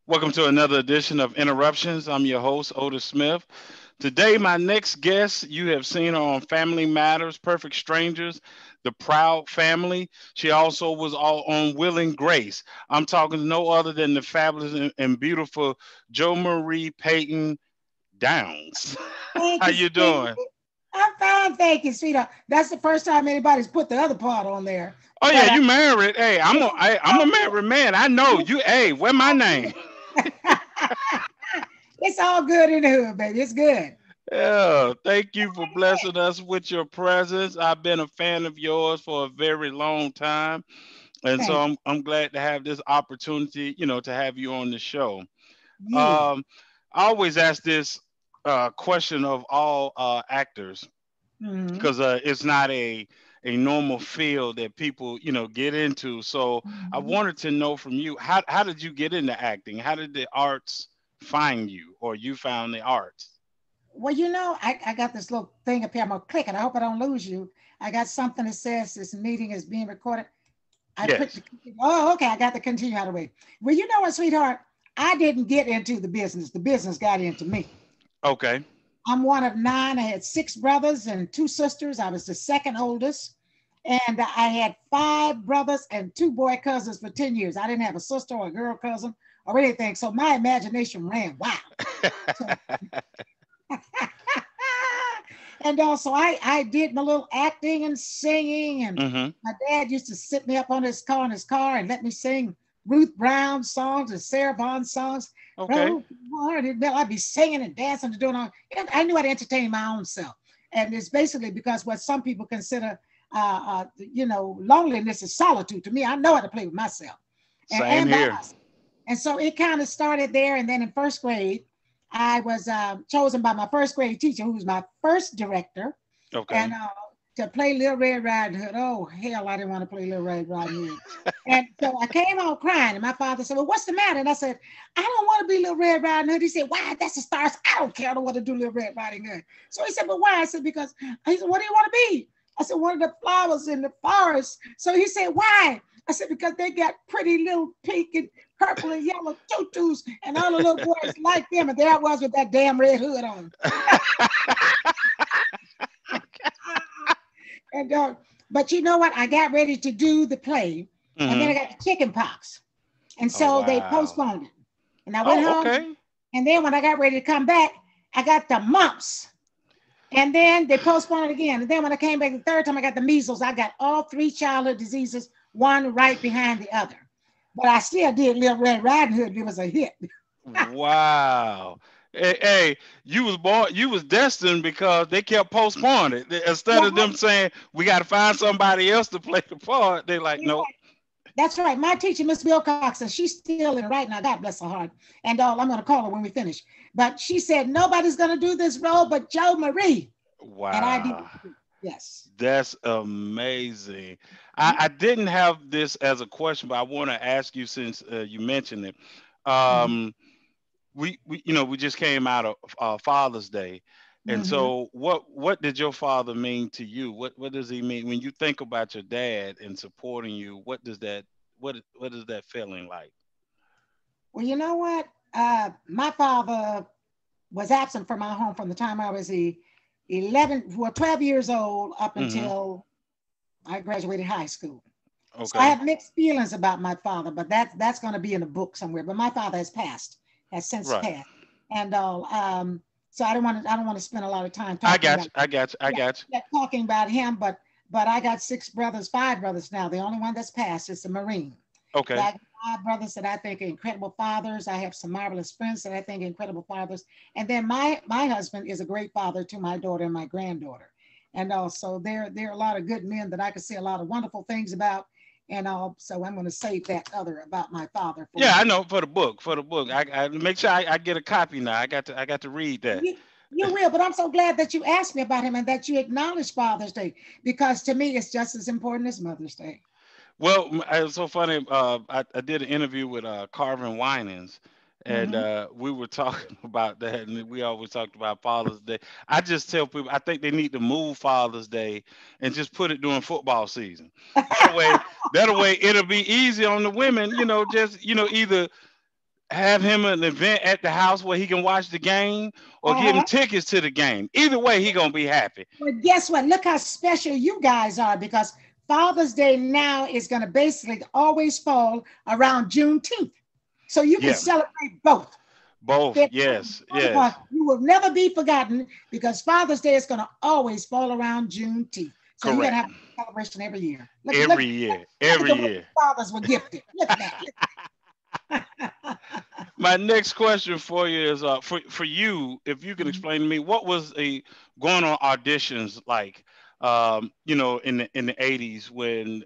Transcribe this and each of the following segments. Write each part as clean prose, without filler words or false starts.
Welcome to another edition of Interruptions. I'm your host, Otis Smith. Today, my next guest, you have seen her on Family Matters, Perfect Strangers, The Proud Family. She also was all on Will and Grace. I'm talking to no other than the fabulous and beautiful Jomarie Payton Downs. Thank How you, you sweetie. doing? I'm fine, thank you, sweetheart. That's the first time anybody's put the other part on there. Oh yeah, But you married. Hey, it's I'm a all good. married man. I know It's you. Hey, where my all name? good. It's all good in the hood, baby. It's good. Yeah, thank you for blessing us with your presence. I've been a fan of yours for a very long time, and so Thank I'm glad to have this opportunity, to have you on the show. you. Um, I always ask this question of all actors Hmm. because it's not a normal field that people get into. So I Hmm. wanted to know from you how did you get into acting? How did the arts find you, or you found the arts? Well, I got this little thing up here. I'm gonna click it. I hope I don't lose you. I got something that says this meeting is being recorded. I put Yes. the oh, okay. I got to continue out of the way. Well, you know what, sweetheart? I didn't get into the business. The business got into me. Okay. I'm one of nine. I had six brothers and two sisters. I was the second oldest. And I had five brothers and two boy cousins for 10 years. I didn't have a sister or a girl cousin or anything. So my imagination ran wild. So, and also, I did my little acting and singing. And Hmm. my dad used to sit me up on his car in his car and let me sing Ruth Brown songs and Sarah Vaughan songs. Okay. Bro, I'd be singing and dancing and doing all. I knew how to entertain my own self, and it's basically because what some people consider, loneliness is solitude. To me, I know how to play with myself, Same and by here. myself. And so it kind of started there. And then in first grade, I was chosen by my first grade teacher, who was my first director, and Okay. to play Little Red Riding Hood. Oh, hell, I didn't want to play Little Red Riding Hood. And so I came home crying, and my father said, well, what's the matter? And I said, I don't want to be Little Red Riding Hood. He said, why? That's the stars. I don't care. I don't want to do Little Red Riding Hood. So he said, but why? I said, because he said, what do you want to be? I said, one of the flowers in the forest. So he said, why? I said, because they got pretty little pink and purple and yellow tutus, and all the little boys like them. And there I was with that damn red hood on. And but you know what? I got ready to do the play, and then I Hmm. got the chicken pox, and Oh so they wow. postponed it. And I went Oh, home, okay. and then when I got ready to come back, I got the mumps, and then they postponed it again. And then when I came back the third time, I got the measles. I got all three childhood diseases, one right behind the other. But I still did Little Red Riding Hood. It was a hit. Wow. Hey, you was born. You was destined because they kept postponing it. Instead of them Right. saying we got to find somebody else to play the part, they like, nope. That's right. My teacher, Miss Wilcox, and she's still in right now. God bless her heart. And I'm going to call her when we finish. But she said, nobody's going to do this role but Jomarie. And I did. Wow. Yes. That's amazing. I didn't have this as a question, but I want to ask you since you mentioned it. Mm-hmm. Um, we just came out of Father's Day, and Mm-hmm. so what did your father mean to you? What does he mean when you think about your dad and supporting you? What is that feeling like? Well, you know what? My father was absent from my home from the time I was 12 years old up Hmm. until I graduated high school. So I Okay. have mixed feelings about my father, but that's going to be in a book somewhere. But my father has passed, has since Right. passed, and so I don't want to spend a lot of time I talking got about you. I got you. I yeah, got yeah talking about him. But I got six brothers, five brothers now. The only one that's passed is a Marine. you. So Okay. I got five brothers that I think are incredible fathers. I have some marvelous friends that I think are incredible fathers. And then my husband is a great father to my daughter and my granddaughter. And also there are a lot of good men that I can say a lot of wonderful things about. And so I'm going to save that other about my father Yeah, for I know for the book. For the book, I make sure I get a copy now. I got to read that. you. You will, but I'm so glad that you asked me about him and that you acknowledge Father's Day because to me it's just as important as Mother's Day. Well, it was so funny. I did an interview with Carvin Winans, and Hmm. we were talking about that, and we always talked about Father's Day. I just tell people I think they need to move Father's Day and just put it during football season. That way, that way it'll be easy on the women. Just either have him an event at the house where he can watch the game, or give him Uh-huh. tickets to the game. Either way, he gonna be happy. But guess what? Look how special you guys are because Father's Day now is going to basically always fall around Juneteenth. So you can Yeah, celebrate both. both. Yes, yes. You will never be forgotten because Father's Day is going to always fall around Juneteenth. So you're going to Correct. have a celebration every year. Every year, Look at every the way year. fathers were gifted. Look at that. My next question for you is, for you, if you can Mhm. explain to me what was a going on auditions like, in the 80s, when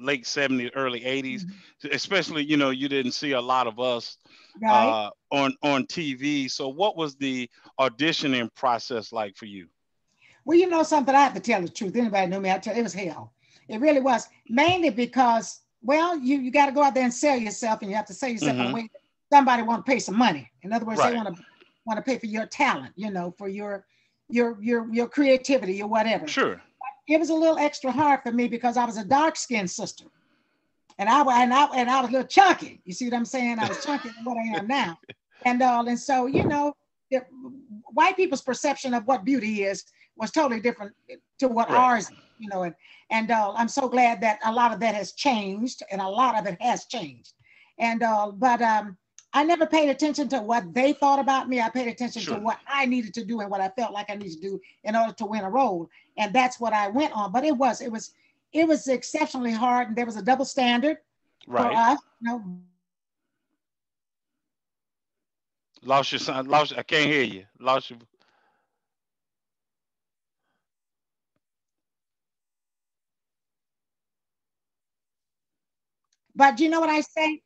late 70s, early 80s, Mhm. especially, you didn't see a lot of us Right. on TV. So what was the auditioning process like for you? Well, you know something, I have to tell the truth. Anybody knew me, I tell you, it was hell. It really was. Mainly because, well, you got to go out there and sell yourself, and you have to sell yourself in a Hmm. way that somebody want to pay some money. In other words, they Right. want to pay for your talent, for your creativity, your whatever. Sure. It was a little extra hard for me because I was a dark skinned sister, and I was a little chunky. You see what I'm saying? I was chunky than what I am now, and so the, white people's perception of what beauty is was totally different to what Right. ours, and I'm so glad that a lot of that has changed, and a lot of it has changed, but I never paid attention to what they thought about me. I paid attention to Sure. what I needed to do and what I felt like I needed to do in order to win a role, and that's what I went on. But it was exceptionally hard, and there was a double standard for Right. us, Lost your son. Lost. I can't hear you. Lost your. but you know what I say,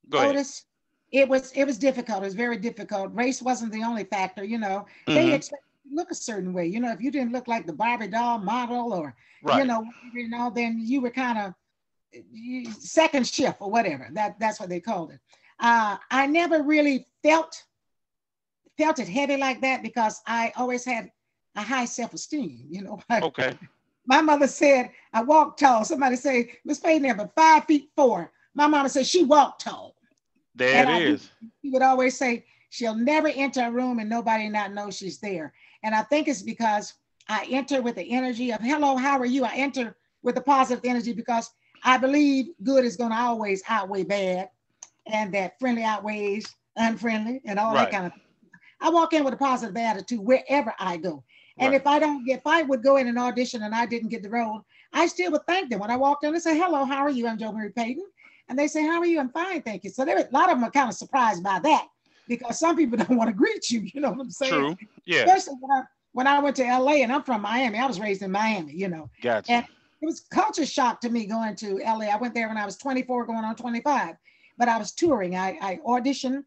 Go ahead. Otis? It was difficult. It was very difficult. Race wasn't the only factor. They Hmm. expect you to look a certain way. If you didn't look like the Barbie doll model, or Right. then you were kind of second shift or whatever. That's what they called it. I never really felt it heavy like that because I always had a high self esteem. Okay. My mother said I walk tall. Somebody say Miss Payton never 5'4". My mama said she walked tall. There And it is. he would always say, she'll never enter a room and nobody not know she's there. And I think it's because I enter with the energy of, hello, how are you? I enter with the positive energy because I believe good is going to always outweigh bad, and that friendly outweighs unfriendly and all that Right. kind of thing. I walk in with a positive attitude wherever I go. And Right. if I would go in an audition and I didn't get the role, I still would thank them. When I walked in, they say, hello, how are you? I'm Jomarie Payton. And they say, how are you? I'm fine, thank you. So a lot of them are kind of surprised by that because some people don't want to greet you. You know what I'm saying? True. Yeah. Especially when I went to LA, and I'm from Miami. I was raised in Miami. Gotcha. And it was culture shock to me going to LA. I went there when I was 24, going on 25, but I was touring. I auditioned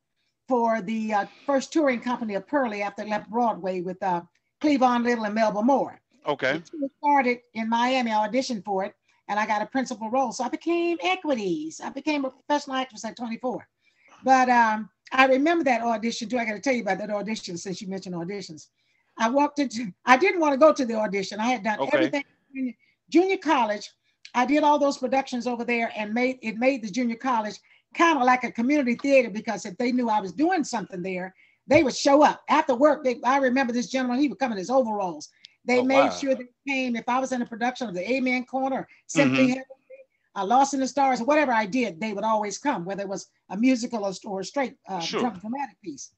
for the first touring company of Pearlie after they left Broadway with Cleavon Little and Melba Moore. The Okay. tour started in Miami. I auditioned for it, and I got a principal role. So I became equities. I became a professional actress at 24. But I remember that audition too. I got to tell you about that audition since you mentioned auditions. I didn't want to go to the audition. I had done Okay. everything. Junior college, I did all those productions over there and made the junior college kind of like a community theater because if they knew I was doing something there, they would show up after work. I remember this gentleman, he would come in his overalls. They Oh made wow. sure they came if I was in a production of the Amen Corner, Simply Hmm. Heaven, Lost in the Stars, whatever I did, they would always come, whether it was a musical or a straight Sure. dramatic piece.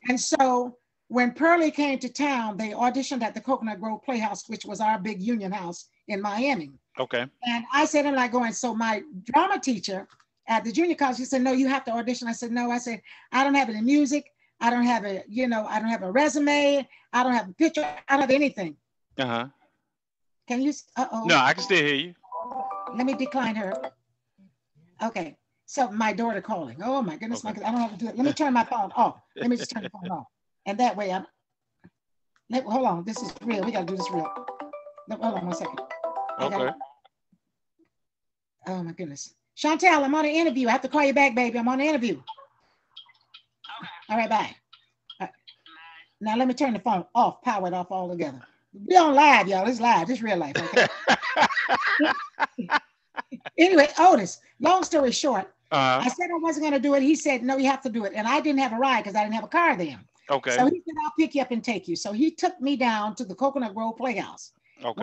And so when Pearlie came to town, they auditioned at the Coconut Grove Playhouse, which was our big union house in Miami. Okay. And I said, I'm not going. So my drama teacher at the junior college, he said, no, you have to audition. I said, no. I said, I don't have any music. I don't have I don't have a resume. I don't have a picture. I don't have anything. Uh huh. Can you, No, uh-oh, I can still hear you. let me decline her. Okay. So my daughter calling. Oh my goodness, Okay. I don't have to do it. Let me turn my phone off. Let me just turn the phone off. And that way hold on. This is real. We got to do this real. No, hold on 1 second. I got Okay. to, oh my goodness. Chantel, I'm on an interview. I have to call you back, baby. I'm on an interview. All right, bye. All right. Now let me turn the phone off, power it off altogether. We on live, y'all. It's live. It's real life, okay? Anyway, Otis, long story short, Uh-huh. I said I wasn't going to do it. He said, no, you have to do it. And I didn't have a ride because I didn't have a car then. So Okay. he said, I'll pick you up and take you. So he took me down to the Coconut Grove Playhouse. Okay.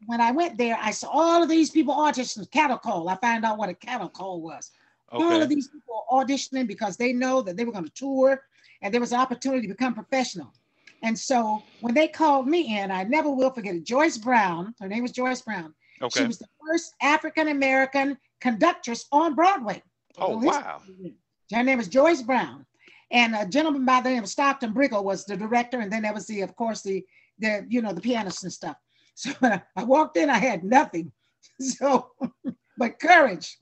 When I went there, I saw all of these people auditioning cattle call. I found out what a cattle call was. All of Okay. these people auditioning because they know that they were going to tour and there was an opportunity to become professional. And so when they called me in, I never will forget it. Joyce Brown, her name was Joyce Brown. She Okay. was the first African American conductress on Broadway. A Oh little history. wow. Her name was Joyce Brown. And a gentleman by the name of Stockton Briggle was the director. And then there was of course, the pianist and stuff. So when I walked in, I had nothing. So, but courage.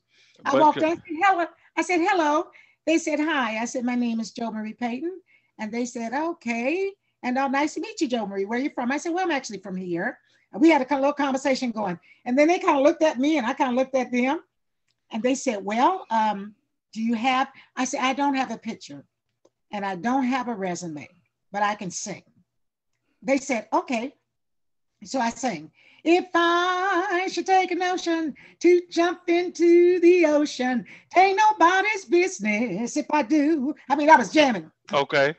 I But walked in, I said, hello. I said, hello. They said, hi. I said, my name is Jomarie Payton. And they said, okay. And nice to meet you, Jomarie. Where are you from? I said, well, I'm actually from here. And we had a little conversation going. And then they kind of looked at me and I kind of looked at them. And they said, well, do you have, I said, I don't have a picture and I don't have a resume, but I can sing. They said, okay. So I sang, if I should take a notion to jump into the ocean, ain't nobody's business if I do. I mean, I was jamming. okay.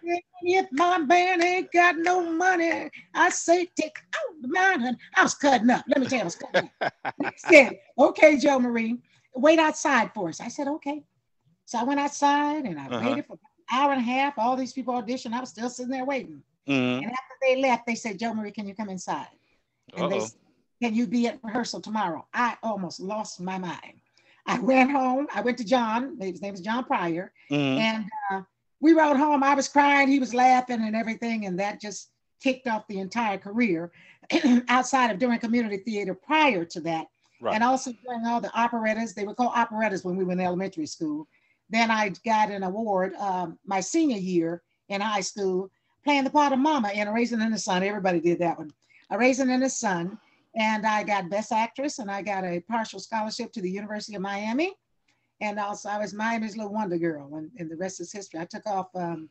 If my band ain't got no money, I say take out the mountain. I was cutting up. Let me tell you, I was cutting up. They said, okay, Jomarie, wait outside for us. I said, okay. So I went outside and I Uh-huh. waited for an hour and a half. All these people auditioned. I was still sitting there waiting. Mm-hmm. And after they left, they said, Jomarie, can you come inside? And they Uh-oh. said, can you be at rehearsal tomorrow? I almost lost my mind. I went home. I went to John. His name was John Pryor. Mm-hmm. And we rode home. I was crying. He was laughing and everything. And that just kicked off the entire career outside of doing community theater prior to that. Right. And also doing all the operettas. They were called operettas when we were in elementary school. Then I got an award my senior year in high school playing the part of Mama in A Raisin in the Sun. Everybody did that one. A Raisin in the Sun. And I got Best Actress and I got a partial scholarship to the University of Miami. And also I was Miami's Little Wonder Girl and the rest is history. I took off on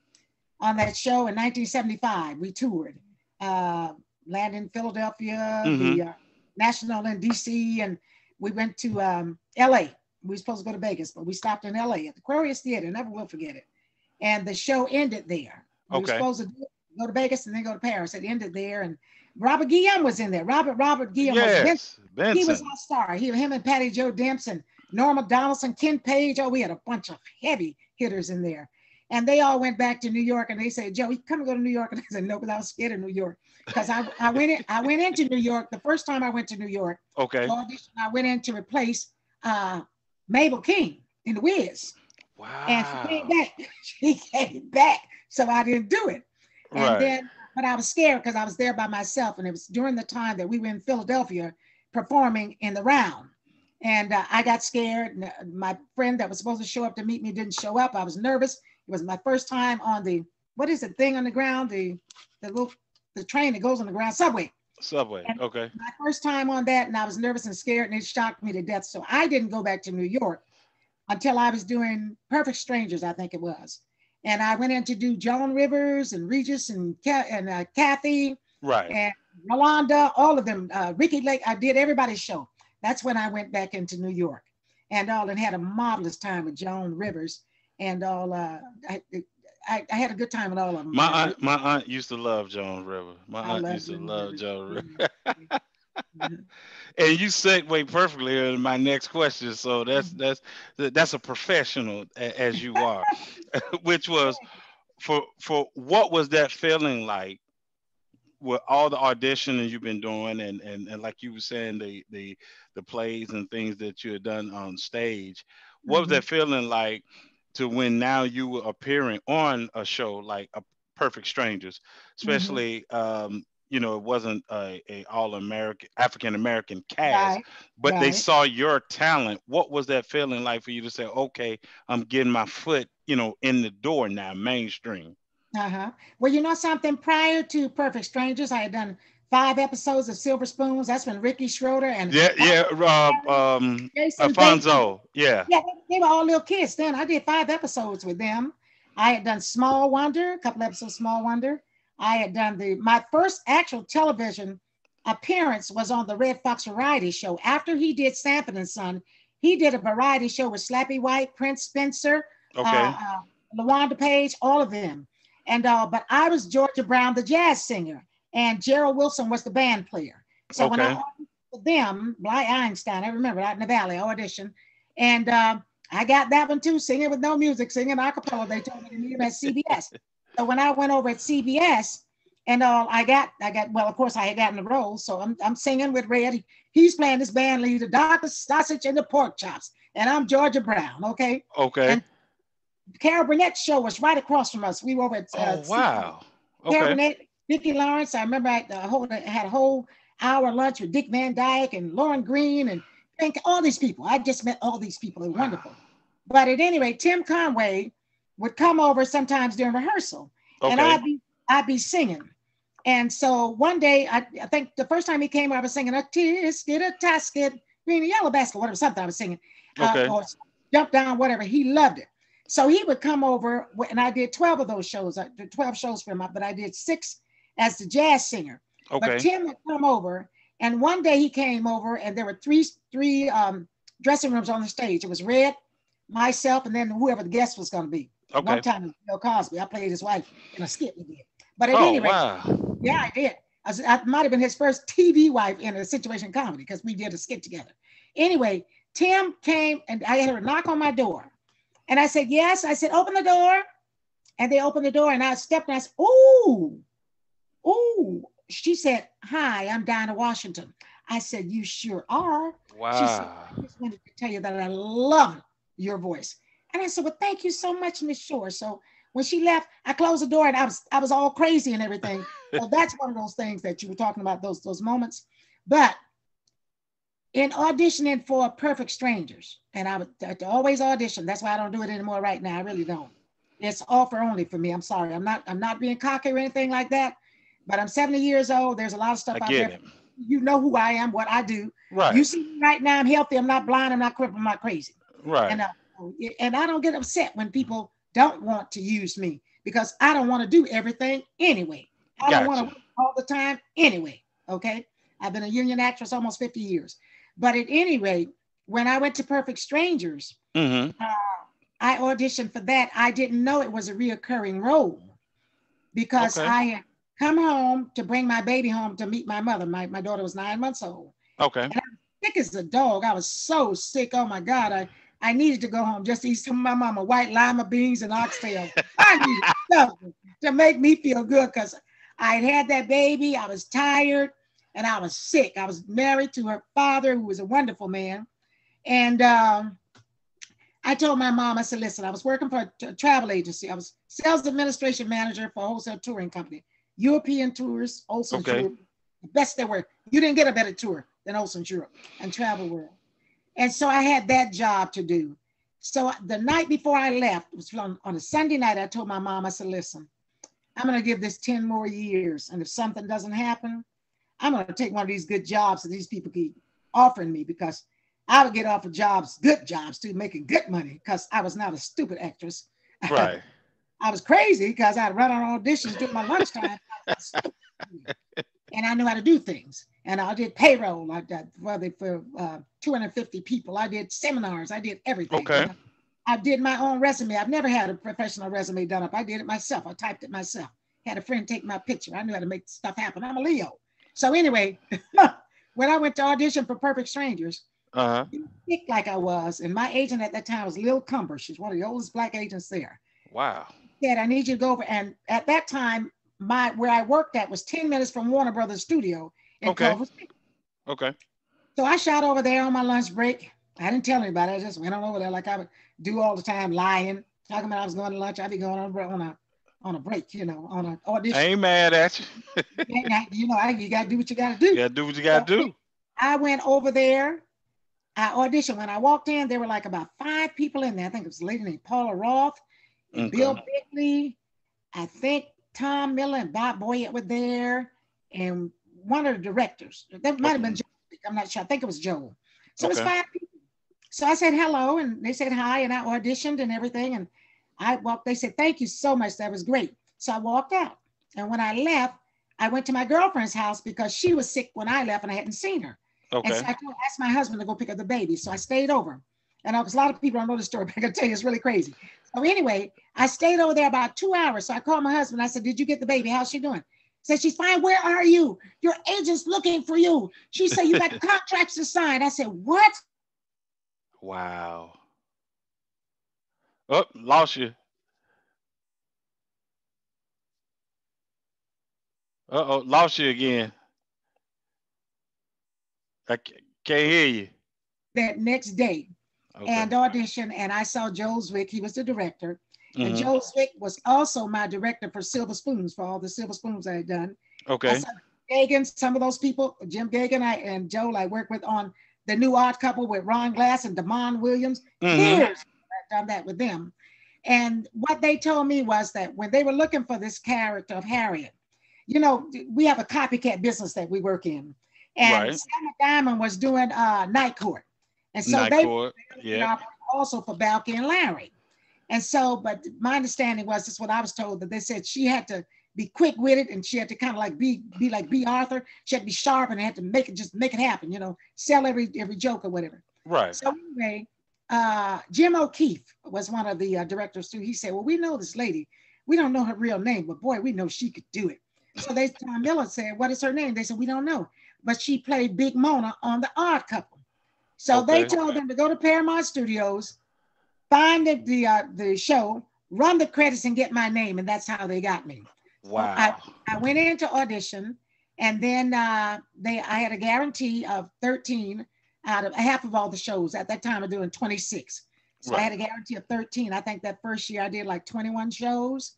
that show in 1975. We toured, landed in Philadelphia, Mm-hmm. the National in DC, and we went to LA. We were supposed to go to Vegas, but we stopped in LA at the Aquarius Theater. Never will forget it. And the show ended there. We were Okay. supposed to go to Vegas and then go to Paris. It ended there. And Robert Guillaume was in there. Robert Guillaume was Yes. he was Benson. our star. Him and Patty Joe Dempson, Norma Donaldson, Ken Page. Oh, we had a bunch of heavy hitters in there. And they all went back to New York and they said, Joe, you come and go to New York. And I said, no, because I was scared of New York. Because I went into New York. The first time I went to New York, Okay. audition, I went in to replace Mabel King in The Wiz. And she came Wow. back. She came back. So I didn't do it. And Right. then, but I was scared because I was there by myself. And it was during the time that we were in Philadelphia performing in the round. And I got scared. My friend that was supposed to show up to meet me didn't show up. I was nervous. It was my first time on what is the thing on the ground? The train that goes on the ground, subway. Subway. And Okay. my first time on that, and I was nervous and scared, and it shocked me to death. So I didn't go back to New York until I was doing Perfect Strangers, I think it was. And I went in to do Joan Rivers and Regis and Kathy Right. and Rolanda, all of them, Ricky Lake. I did everybody's show. That's when I went back into New York and had a marvelous time with Joan Rivers and all. I had a good time with all of them. My aunt used to love Jones River. My I aunt love used to Joan love Rivers. Jones Yeah. River. Mhm. And you segue perfectly into my next question. So that's a professional as you are, which was for what was that feeling like with all the auditioning you've been doing and like you were saying the plays and things that you had done on stage. What was Mhm. that feeling like to when now you were appearing on a show like a Perfect Strangers, Mhm. especially it wasn't a all American African American cast, Right. but they Right. saw your talent. What was that feeling like for you to say, okay, I'm getting my foot in the door now, mainstream? Uh-huh. Well, you know something? Prior to Perfect Strangers, I had done 5 episodes of Silver Spoons. That's when Ricky Schroeder and Yeah, yeah. Jason Bateman. Alfonso. Yeah. Yeah, they were all little kids then. I did 5 episodes with them. I had done Small Wonder, a couple episodes of Small Wonder. I had done my first actual television appearance was on the Red Fox Variety Show. After he did Sanford and Son, He did a variety show with Slappy White, Prince Spencer, uh, Okay. uh, LaWanda Page, all of them. And but I was Georgia Brown, the jazz singer, and Gerald Wilson was the band player. So when I Okay. auditioned for them, Bly Einstein, I remember out in the Valley, I auditioned, and I got that one too, singing with no music, singing a cappella. They told me to meet him at CBS. So when I went over at CBS, and well, of course, I had gotten the role. So I'm singing with Red. He's playing this band leader, Dr. Sausage and the Pork Chops, and I'm Georgia Brown, okay? Okay. And Carol Burnett's show was right across from us. We were over at Oh wow. Carol Okay. Burnett, Dickie Lawrence. I remember had a whole hour lunch with Dick Van Dyke and Lauren Green and all these people. I just met all these people. They're Wow. wonderful. But at any rate, Tim Conway would come over sometimes during rehearsal, and Okay. I'd be singing. And so one day, I think the first time he came, I was singing a tisket, a tasket, green, a yellow basket, whatever, something I was singing, Okay. or jump down, whatever. He loved it. So he would come over, and I did 12 of those shows. I did 12 shows for him, but I did 6 as the jazz singer. But Okay. Tim would come over, and one day he came over, and there were three dressing rooms on the stage. It was Red, myself, and then whoever the guest was going to be. One Okay. time, Bill Cosby, I played his wife in a skit we did. But at Oh any rate, wow. yeah, I did. I might have been his first TV wife in a situation comedy because we did a skit together. Anyway, Tim came and I had her knock on my door. And I said, yes. I said, open the door. And they opened the door and I stepped and I said, ooh, ooh. She said, hi, I'm Dinah Washington. I said, you sure are. She said, Wow. I just wanted to tell you that I love your voice. And I said, well, thank you so much, Miss Shore. So when she left, I closed the door and I was all crazy and everything. So that's one of those things that you were talking about, those moments. But in auditioning for Perfect Strangers, and I would always audition. That's why I don't do it anymore right now. I really don't. It's offer only for me. I'm sorry. I'm not being cocky or anything like that. But I'm 70 years old. There's a lot of stuff I out get there. it. You know who I am, what I do. You Right. see me right now. I'm healthy. I'm not blind. I'm not crippled. I'm not crazy. Right. And and I don't get upset when people don't want to use me because I don't want to do everything anyway. I don't want to Gotcha. work all the time anyway. Okay. I've been a union actress almost 50 years. But at any rate, when I went to Perfect Strangers, Mm-hmm. uh, I auditioned for that. I didn't know it was a reoccurring role because Okay. I had come home to bring my baby home to meet my mother. My daughter was 9 months old. Okay. And I was sick as a dog. I was so sick. Oh my God. I needed to go home just to eat some of my mama white lima beans and oxtail. I needed something to make me feel good because I had that baby. I was tired and I was sick. I was married to her father, who was a wonderful man. And I told my mom, I said, listen, I was working for a travel agency. I was sales administration manager for a wholesale touring company. European tours, Olson's Okay. Europe, the best there were. You didn't get a better tour than Olson's Europe and Travel World. And so I had that job to do. So the night before I left, it was on a Sunday night, I told my mom, I said, listen, I'm going to give this 10 more years. And if something doesn't happen, I'm going to take one of these good jobs that these people keep offering me because I would get offered jobs, good jobs too, making good money because I was not a stupid actress. Right. I was crazy because I'd run on auditions during my lunchtime. And I knew how to do things. And I did payroll. I did for 250 people. I did seminars. I did everything. Okay. I did my own resume. I've never had a professional resume done up. I did it myself. I typed it myself. Had a friend take my picture. I knew how to make stuff happen. I'm a Leo. So anyway, when I went to audition for Perfect Strangers, Uh-huh. sick like I was, and my agent at that time was Lil Cumber. She's one of the oldest black agents there. Wow. Said, I need you to go over. And at that time, where I worked at was 10 minutes from Warner Brothers Studio in Okay. Culver City. Okay. So I shot over there on my lunch break. I didn't tell anybody. I just went on over there like I would do all the time, lying, talking about I was going to lunch. I'd be going on a break, on an I audition. ain't mad at you. And you got to do what you got to You do. gotta do what you So gotta do. I went over there. I auditioned. When I walked in, there were like about 5 people in there. I think it was a lady named Paula Roth and Bill Okay. Bickley. I think Tom Miller and Bob Boyett were there, and one of the directors. That might have Okay. been Joe. I'm not sure. I think it was Joel. So it was Okay. 5 people. So I said hello, and they said hi, and I auditioned and everything. And I walked. They said thank you so much. That was great. So I walked out, and when I left, I went to my girlfriend's house because she was sick when I left, and I hadn't seen her. And so Okay. I asked my husband to go pick up the baby. So I stayed over. And because a lot of people don't know the story, but I can tell you it's really crazy. So anyway, I stayed over there about 2 hours. So I called my husband. I said, "Did you get the baby? How's she doing?" He said, "She's fine. Where are you? Your agent's looking for you." She said, "You got contracts to sign." I said, "What?" Wow. Oh, lost you. Uh oh, lost you again. Can't hear you. That next day Okay. and audition, and I saw Joe Zwick. He was the director, and Hmm. Joe Zwick was also my director for Silver Spoons, for all the Silver Spoons I had done. I Okay. saw Gagan, some of those people, Jim Gagan, and Joe, I worked with on the new Odd Couple with Ron Glass and Damon Williams. Hmm. Years I've done that with them. And what they told me was that when they were looking for this character of Harriet, we have a copycat business that we work in. And Right. Sammy Diamond was doing Night Court. And so Night they were court. looking Yep. out also for Balky and Larry. And so, but my understanding was this is what I was told that they said she had to be quick with it and she had to kind of like be like B. Arthur. She had to be sharp and had to make it happen, sell every joke or whatever. Right. So anyway, Jim O'Keefe was one of the directors too. He said, "Well, we know this lady. We don't know her real name, but boy, we know she could do it." So Tom Miller said, "What is her name?" They said, "We don't know, but she played Big Mona on The Odd Couple." So they Okay. told them to go to Paramount Studios, find the show, run the credits, and get my name, and that's how they got me. So I Wow. I went into audition, and then I had a guarantee of 13 out of half of all the shows at that time. I'm doing 26, so I Right. had a guarantee of 13. I think that first year I did like 21 shows,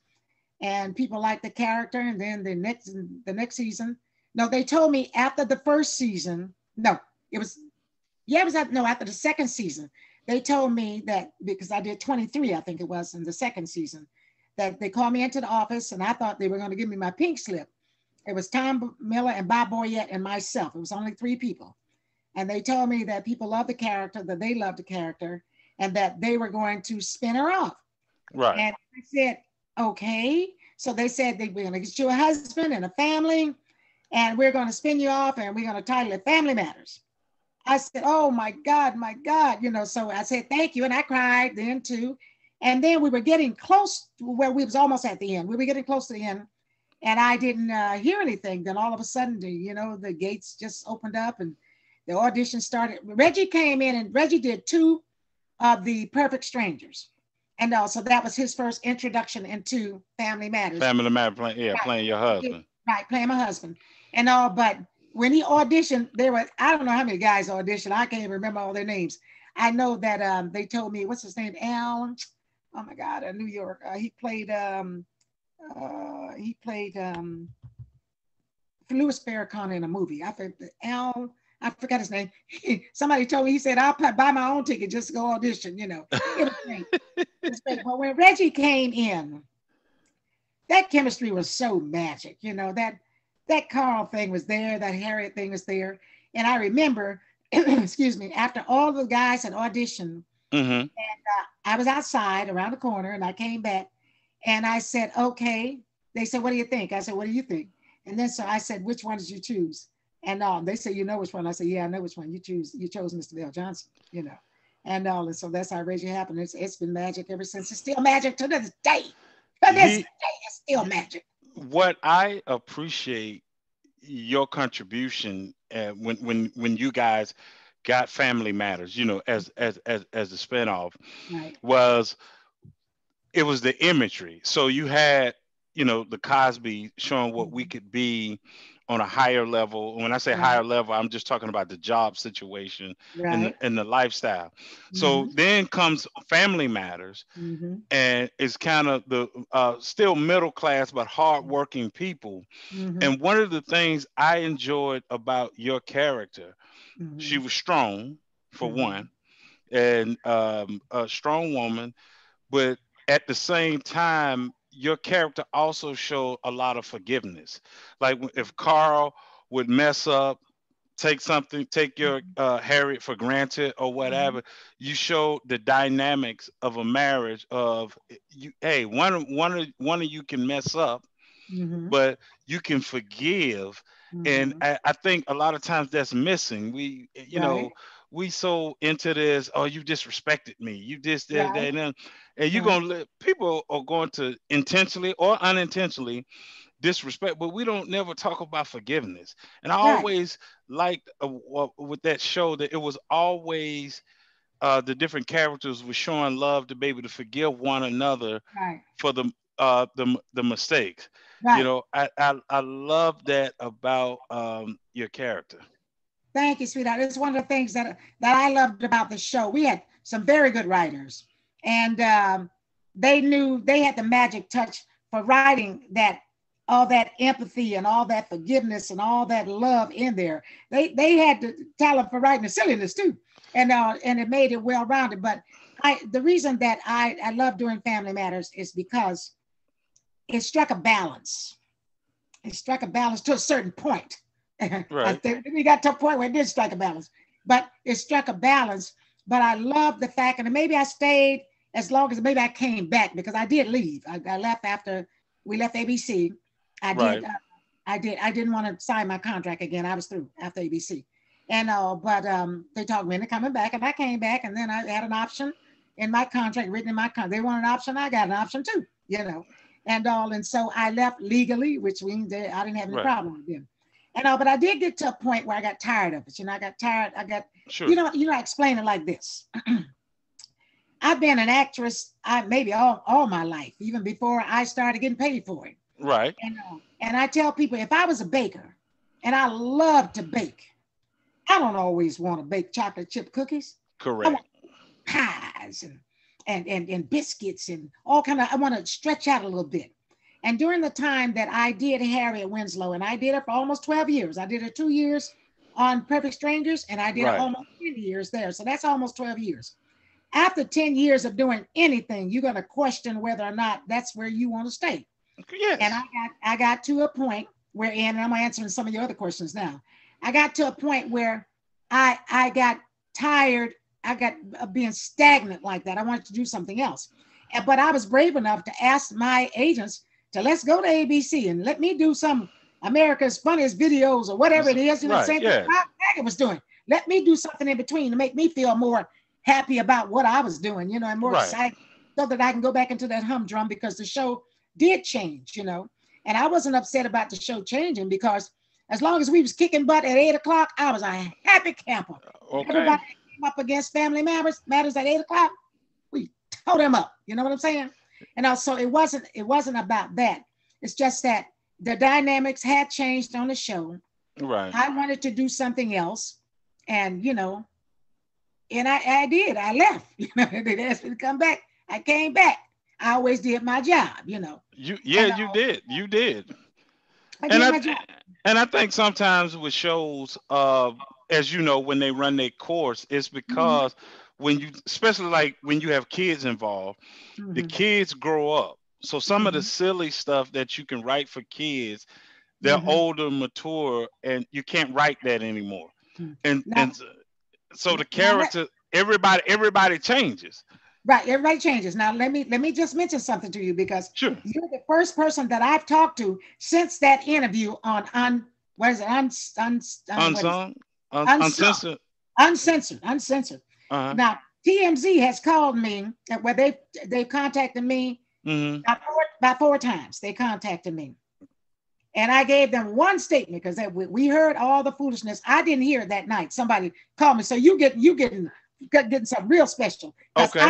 and people liked the character. And then the next season, no, they told me after the first season, no, it was yeah, it was no, after the second season, they told me that because I did 23, I think it was in the second season, that they called me into the office and I thought they were going to give me my pink slip. It was Tom Miller and Bob Boyette and myself. It was only three people. And they told me that people loved the character, that they loved the character, and that they were going to spin her off. Right. And I said, okay. So they said they were going to get you a husband and a family, and we're going to spin you off and we're going to title it Family Matters. I said, "Oh my God, my God." So I said, "Thank you." And I cried then too. And then we were getting close to where we was almost at the end. We were getting close to the end. And I didn't hear anything. Then all of a sudden, the gates just opened up and the audition started. Reggie came in and Reggie did two of the Perfect Strangers. And also that was his first introduction into Family Matters. Family matter playing. Yeah, Right. playing your He did, husband. right, playing my husband and all. But when he auditioned, there were I don't know how many guys auditioned. I can't even remember all their names. I know that they told me what's his name, Al. Oh my God, New York. He played Louis Farrakhan in a movie. I forgot Al. I forgot his name. Somebody told me he said I'll buy my own ticket just to go audition. It was great. It was great. But when Reggie came in, that chemistry was so magic. That Carl thing was there, that Harriet thing was there. And I remember, excuse me, after all the guys had auditioned, Hmm. I was outside around the corner and I came back and I said, okay. They said, "What do you think?" I said, "What do you think?" And then so I said, "Which one did you choose?" And they said, "You know which one?" I said, "Yeah, I know which one. You chose Mr. Bill Johnson. And so that's how Reggie happened. It's been magic ever since. It's still magic to this day. To this He. day, it's still magic. What I appreciate your contribution when you guys got Family Matters, as a spinoff, Right. was it was the imagery. So you had, the Cosby showing what we Mhm. could be on a higher level. When I say Right. higher level, I'm just talking about the job situation and Right. the lifestyle. So Mm-hmm. then comes Family Matters, Mm-hmm. and it's kind of the still middle class but hardworking people. Mm-hmm. And one of the things I enjoyed about your character, she Mm-hmm. was strong for Mm-hmm. one, and a strong woman, but at the same time your character also showed a lot of forgiveness. Like if Carl would mess up, take your Harriet for granted or Mm-hmm. whatever, you show the dynamics of a marriage of you. Hey, one of you can mess up, Mm-hmm. but you can forgive. And Mm-hmm. I think a lot of times that's missing. We, Right. we so into this. Oh, you disrespected me. You this, that, Right. that, and you're Uh-huh. gonna let people are going to intentionally or unintentionally disrespect, but we don't never talk about forgiveness. And I Right. always liked with that show that it was always the different characters were showing love to be able to forgive one another Right. for the mistakes. Right. I love that about your character. Thank you, sweetheart. It's one of the things that I loved about the show. We had some very good writers, and they knew they had the magic touch for writing that all that empathy and all that forgiveness and all that love in there. They had the talent for writing the silliness too, and it made it well rounded. But the reason that I love doing Family Matters is because it struck a balance. It struck a balance to a certain point. I Right. think we got to a point where it did strike a balance, but it struck a balance. But I love the fact, and maybe I stayed as long as maybe I came back because I did leave. I left after we left ABC. I did. Right. I did. I didn't want to sign my contract again. I was through after ABC, and but they talked me into coming back, and I came back, and then I had an option in my contract, written in my contract. They want an option, I got an option too, and all. And so I left legally, which means that I didn't have any Right. problem with them. And all, but I did get to a point where I got tired of it. I got tired. I got, Sure. I explain it like this. I've been an actress, maybe all my life, even before I started getting paid for it. Right. And I tell people if I was a baker and I love to bake, I don't always want to bake chocolate chip cookies. I Correct. want pies and biscuits and all kind of, I want to stretch out a little bit. And during the time that I did Harriet Winslow, and I did it for almost 12 years, I did it 2 years on Perfect Strangers, and I did it Right. almost 10 years there. So that's almost 12 years. After 10 years of doing anything, you're going to question whether or not that's where you want to stay. And Yes. I got to a point where, and I'm answering some of your other questions now. I got to a point where I got tired. I got being stagnant like that. I wanted to do something else. But I was brave enough to ask my agents to let's go to ABC and let me do some America's Funniest Videos or whatever it is, the Right. same thing Yeah. Bob Saget was doing. Let me do something in between to make me feel more happy about what I was doing, and more Right. excited so that I can go back into that humdrum because the show did change, And I wasn't upset about the show changing because as long as we was kicking butt at 8 o'clock, I was a happy camper. Okay. Everybody that came up against Family Matters at 8 o'clock, we tore them up. You know what I'm saying? And also it wasn't about that. It's just that the dynamics had changed on the show. Right. I wanted to do something else. And and I did. I left. They asked me to come back. I came back. I always did my job. Yeah, And you did. You did. I And did I my job. and I think sometimes with shows, as you know, when they run their course, it's Mhm, because when you, especially like when you have kids involved, the mhm, kids grow up. So some of the mhm, silly stuff that you can write for kids, they're mhm, older, mature, and you can't write that anymore. mhm. And Now, and so the now let character, everybody changes. right, everybody changes. Now let me just mention something to you because Sure. you're the first person that I've talked to since that interview on what is it what is it? Unsung, Unsung, uncensored. uncensored. Uh-huh. Now TMZ has called me where they contacted me Mm-hmm. about four times. They contacted me. And I gave them one statement because we heard all the foolishness. I didn't hear it that night. Somebody called me. So getting something real special because Okay.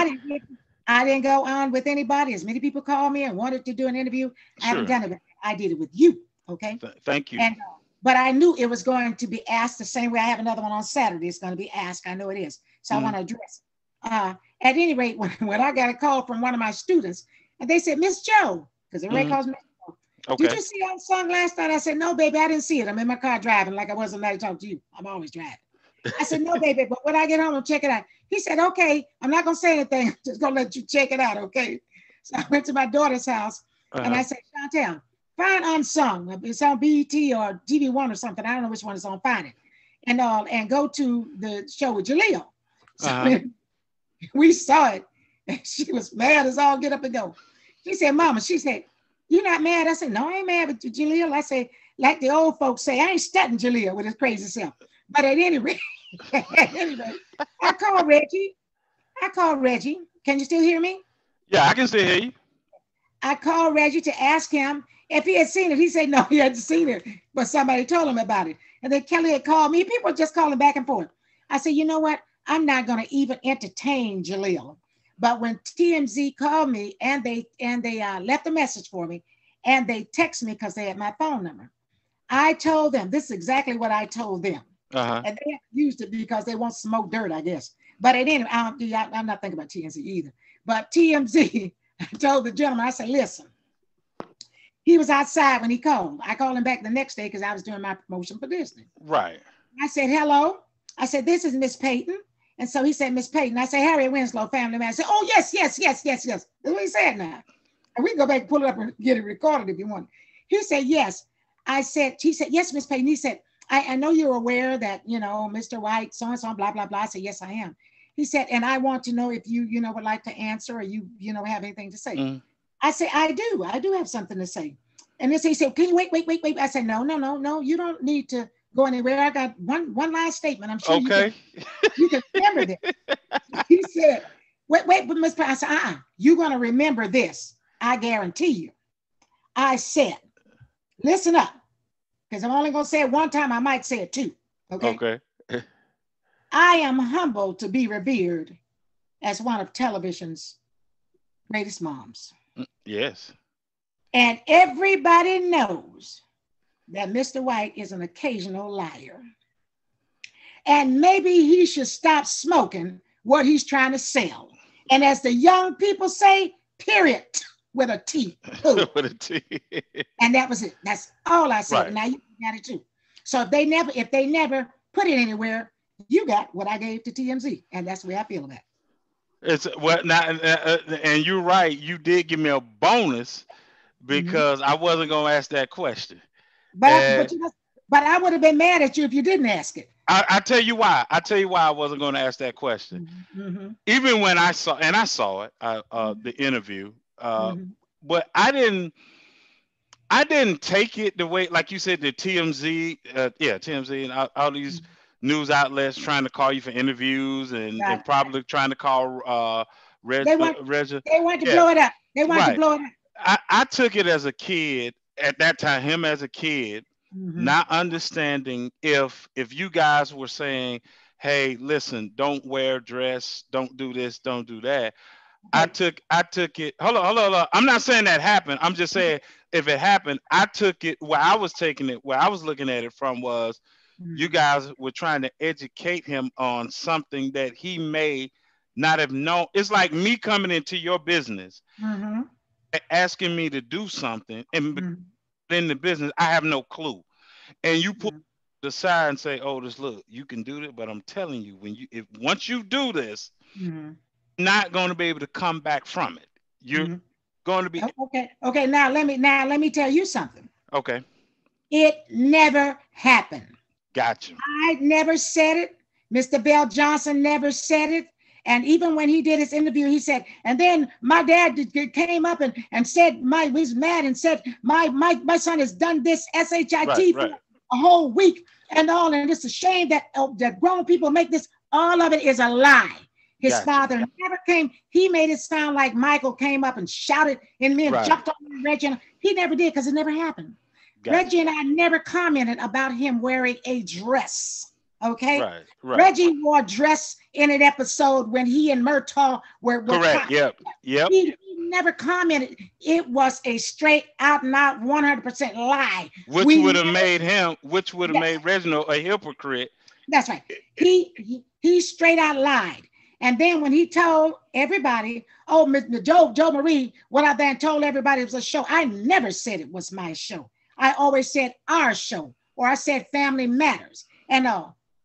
I didn't go on with anybody. As many people called me and wanted to do an interview. I haven't Sure. done it. I did it with you. Okay. Thank you. And but I knew it was going to be asked the same way. I have another one on Saturday. It's going to be asked. I know it is. So I Mm-hmm. want to address it. At any rate, when I got a call from one of my students, and they said, Miss Joe, because everybody Mm-hmm. calls me, did Okay. you see Unsung last night? I said, no, baby, I didn't see it. I'm in my car driving like I was when I talked to you. I'm always driving. I said, no, baby, but when I get home, I'll check it out. He said, okay, I'm not going to say anything. I'm just going to let you check it out, okay? So I went to my daughter's house, and Uh-huh. I said, Chantel, find Unsung. It's on BET or TV1 or something. I don't know which one it's on. Find it. And go to the show with Jaleel. So Uh-huh. we saw it, and she was mad as all get up and go. She said, Mama, she said, you not mad? I said, no, I ain't mad with you, Jaleel. I said, like the old folks say, I ain't studying Jaleel with his crazy self. But at any rate, Anyway, I called Reggie. I called Reggie. Can you still hear me? Yeah, I can still hear you. I called Reggie to ask him if he had seen it. He said no, he hadn't seen it, but somebody told him about it. And then Kelly had called me. People were just calling back and forth. I said, you know what? I'm not going to even entertain Jaleel. But when TMZ called me and they left a message for me, and they text me because they had my phone number, I told them this is exactly what I told them, Uh-huh. and they used it because they won't smoke dirt, I guess. But at any, I'm not thinking about TMZ either. But TMZ, I told the gentleman, I said, listen, he was outside when he called. I called him back the next day because I was doing my promotion for Disney. Right. I said, hello. I said, this is Miss Payton. And so he said, Miss Payton. I said, Harriet Winslow, family man. I said, oh, yes, yes, yes, yes, yes. That's what he said now. And we can go back and pull it up and get it recorded if you want. He said, yes. He said, yes, Miss Payton. He said, I know you're aware that, Mr. White, so-and-so, blah, blah, blah. I said, yes, I am. He said, and I want to know if you, would like to answer or have anything to say. Mm. I said, I do. I do have something to say. And then he said, can you wait? I said, no. You don't need to go anywhere. I got one last statement. I'm sure Okay. you can remember this. He said, wait, but Miss Payton. I said, you're going to remember this. I guarantee you. I said, listen up, because I'm only going to say it one time. I might say it two. Okay. Okay. I am humbled to be revered as one of television's greatest moms. Yes. And everybody knows that Mr. White is an occasional liar. And maybe he should stop smoking what he's trying to sell. And as the young people say, period, with a T. With a T. And that was it. That's all I said. Right. Now you got it too. So if they never put it anywhere, you got what I gave to TMZ. And that's the way I feel about it. It's what now, and you're right. You did give me a bonus because I wasn't going to ask that question. But I would have been mad at you if you didn't ask it. I tell you why. I wasn't going to ask that question. Mm-hmm. Even when I saw it, the interview, but I didn't take it the way, like you said, the TMZ, TMZ and all these news outlets trying to call you for interviews and probably trying to call They want to blow it up. They want to blow it up. I took it as a kid at that time, him as a kid, not understanding if you guys were saying, hey, listen, don't wear a dress, don't do this, don't do that. Okay. I took it. Hold on. I'm not saying that happened. I'm just saying if it happened, I took it where I was taking it, where I was looking at it from was you guys were trying to educate him on something that he may not have known. It's like me coming into your business, asking me to do something, and in the business, I have no clue. And you put the side and say, "Oh, look, you can do this," but I'm telling you, once you do this, not going to be able to come back from it. You're going to be okay. Now let me tell you something. Okay. It never happened. Gotcha. I never said it. Mr. Bell Johnson never said it. And even when he did his interview, he said, and then my dad came up and said, was mad and said, my son has done this SHIT for a whole week and all. And it's a shame that grown people make this. All of it is a lie. His father never came. He made it sound like Michael came up and shouted and then jumped on Reggie. He never did because it never happened. Reggie and I never commented about him wearing a dress. Okay. Right. Reggie wore a dress in an episode when he and Murtaugh were correct. Yep. He never commented. It was a straight out and out 100% lie. Which would have made Reginald a hypocrite. That's right. He straight out lied. And then when he told everybody, oh, Mr. Jomarie went out there and told everybody it was a show. I never said it was my show. I always said our show, or I said Family Matters. And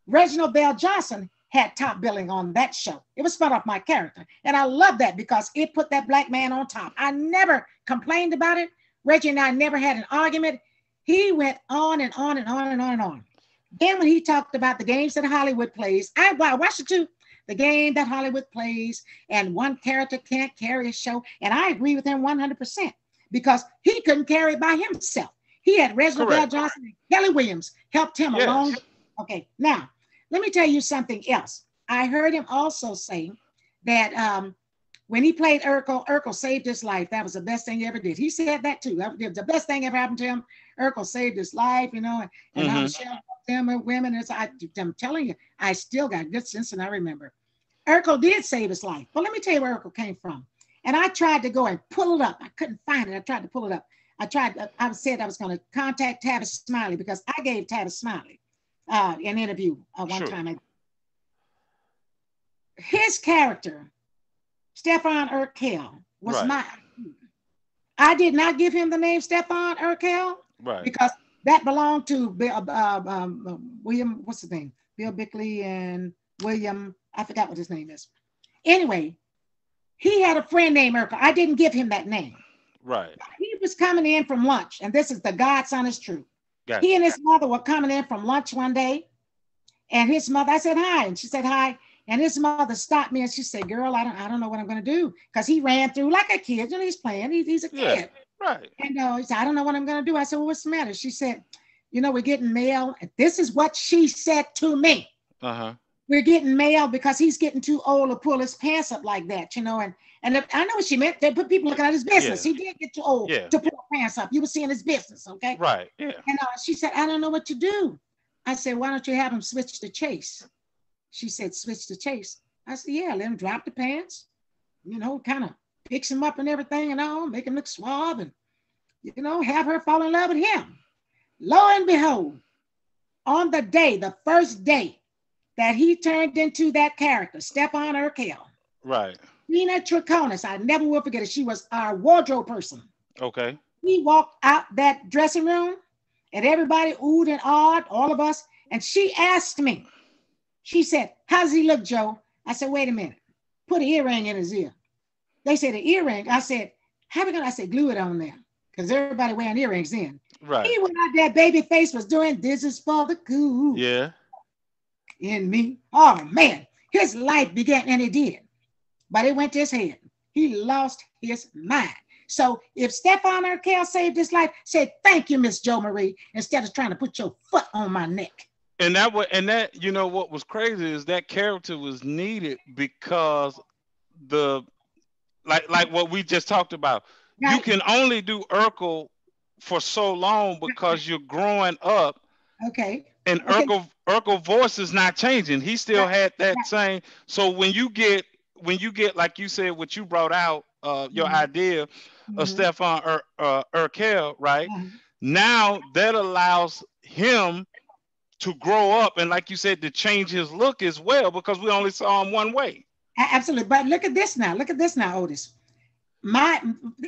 Reginald Bell Johnson had top billing on that show. It was spun off my character. And I love that because it put that black man on top. I never complained about it. Reggie and I never had an argument. He went on and on and on and on and on. Then when he talked about the games that Hollywood plays, I watched it too. The game that Hollywood plays, and one character can't carry a show. And I agree with him 100% because he couldn't carry it by himself. He had Reginald Bell Johnson and Kelly Williams helped him along. Okay, now let me tell you something else. I heard him also say that when he played Urkel, Urkel saved his life. That was the best thing he ever did. He said that too. That was the best thing ever happened to him. Urkel saved his life, you know, and how Mm-hmm. Michelle them and women. I'm telling you, I still got good sense and I remember. Urkel did save his life. But let me tell you where Urkel came from. And I tried to go and pull it up. I couldn't find it. I tried to pull it up. I said I was going to contact Tavis Smiley because I gave Tavis Smiley an interview one Sure. time. His character, Stefan Urkel, was Right. my. I did not give him the name Stefan Urkel Right. because that belonged to William, what's his name? Bill Bickley and William, I forgot what his name is. Anyway, he had a friend named Urkel. I didn't give him that name. Right. He was coming in from lunch, and this is the God's honest truth. He Gotcha. and his mother were coming in from lunch one day, and his mother, I said hi, and she said hi, and his mother stopped me and she said, "Girl, I don't know what I'm going to do," because he ran through like a kid. You know, he's playing. He's a Yeah. kid, Right. and he said, "I don't know what I'm going to do." I said, "Well, what's the matter?" She said, "You know, we're getting mail." And this is what she said to me. Uh-huh. We're getting mail because he's getting too old to pull his pants up like that, you know. And I know what she meant. They put people looking at his business. Yeah. He did get too old Yeah. to pull pants up. You were seeing his business, okay? Right. Yeah. And she said, "I don't know what to do." I said, "Why don't you have him switch to Chase?" She said, "Switch to Chase." I said, "Yeah, let him drop the pants, you know, kind of fix him up and everything and all, make him look suave and, you know, have her fall in love with him." Lo and behold, on the day, the first day that he turned into that character, Stefan Urkel, Right. Nina Triconis, I never will forget it. She was our wardrobe person. Okay. We walked out that dressing room and everybody oohed and awed, all of us. And she asked me, she said, "How does he look, Joe?" I said, "Wait a minute. Put an earring in his ear." They said, "An earring?" I said, "How we gonna?" I said, "Glue it on there." Because everybody wearing earrings in. Right. He went out there, baby face was doing, "This is for the cool Yeah. in me." Oh man, his life began, and it did. But it went to his head. He lost his mind. So if Stefan Urkel saved his life, say thank you, Miss Jomarie, instead of trying to put your foot on my neck. And that you know what was crazy is that character was needed because the like what we just talked about. You Right? can only do Urkel for so long because you're growing up Okay. and Okay. Urkel voice is not changing. He still Right. had that Right. same. So when you get like you said what you brought out your Mm-hmm. idea of Mm-hmm. Stefan Urkel, right? Uh-huh. Now that allows him to grow up and like you said to change his look as well because we only saw him one way. Absolutely. But look at this now. Look at this now, Otis. My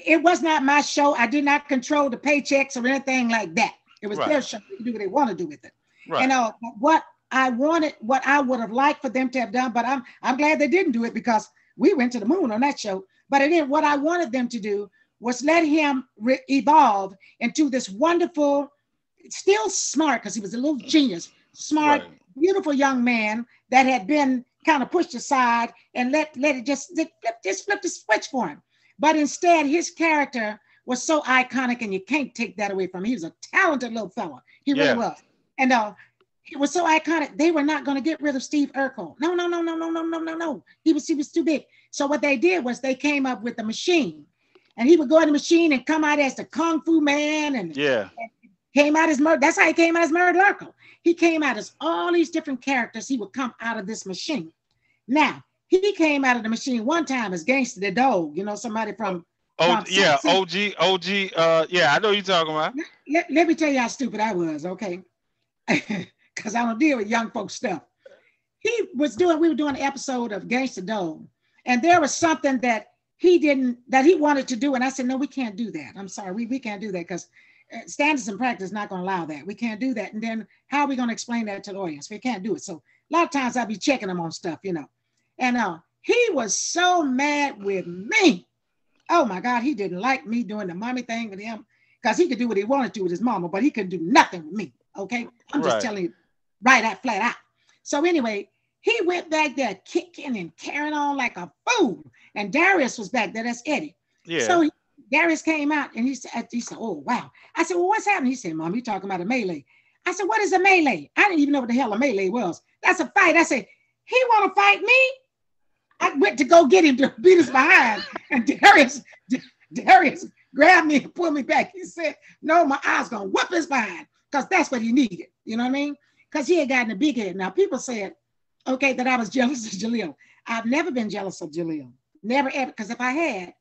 It was not my show. I did not control the paychecks or anything like that. It was Right. their show. They can do what they want to do with it. And Right. what I wanted, what I would have liked for them to have done, but I'm glad they didn't do it because we went to the moon on that show. But again, what I wanted them to do was let him evolve into this wonderful, still smart because he was a little genius, smart, Right. beautiful young man that had been kind of pushed aside and let it just flip the switch for him. But instead, his character was so iconic, and you can't take that away from him. He was a talented little fella. He really Yeah. was. And he was so iconic. They were not going to get rid of Steve Urkel. No, no, no, no, no, no, no, no, no. He was too big. So what they did was they came up with the machine, and he would go in the machine and come out as the Kung Fu Man, and Yeah. came out as murder. That's how he came out as Murder Urkel. He came out as all these different characters. He would come out of this machine. Now he came out of the machine one time as Gangster the Dog. You know, somebody Oh from yeah. see, OG. Yeah, I know you're talking about. let me tell you how stupid I was, okay? Because I don't deal with young folks stuff. We were doing an episode of Gangster Dog, and there was something that he wanted to do, and I said, "No, we can't do that. I'm sorry, we can't do that because standards and practice is not going to allow that. We can't do that." And then how are we going to explain that to the audience? We can't do it. So a lot of times I'll be checking them on stuff, you know. And he was so mad with me. Oh my God, he didn't like me doing the mommy thing with him because he could do what he wanted to with his mama, but he couldn't do nothing with me. Okay, I'm just Right. telling you right out, flat out. So anyway, he went back there kicking and carrying on like a fool. And Darius was back there. That's Eddie. Yeah. So Darius came out and he said, "Oh wow." I said, "Well, what's happening?" He said, "Mom, you talking about a melee." I said, "What is a melee?" I didn't even know what the hell a melee was. That's a fight. I said, he want to fight me? I went to go get him to beat us behind. And Darius grabbed me and pulled me back. He said, no, my eyes going to whoop his behind because that's what he needed. You know what I mean? Because he had gotten a big head. Now, people said, okay, that I was jealous of Jaleel. I've never been jealous of Jaleel. Never, ever. Because if I had,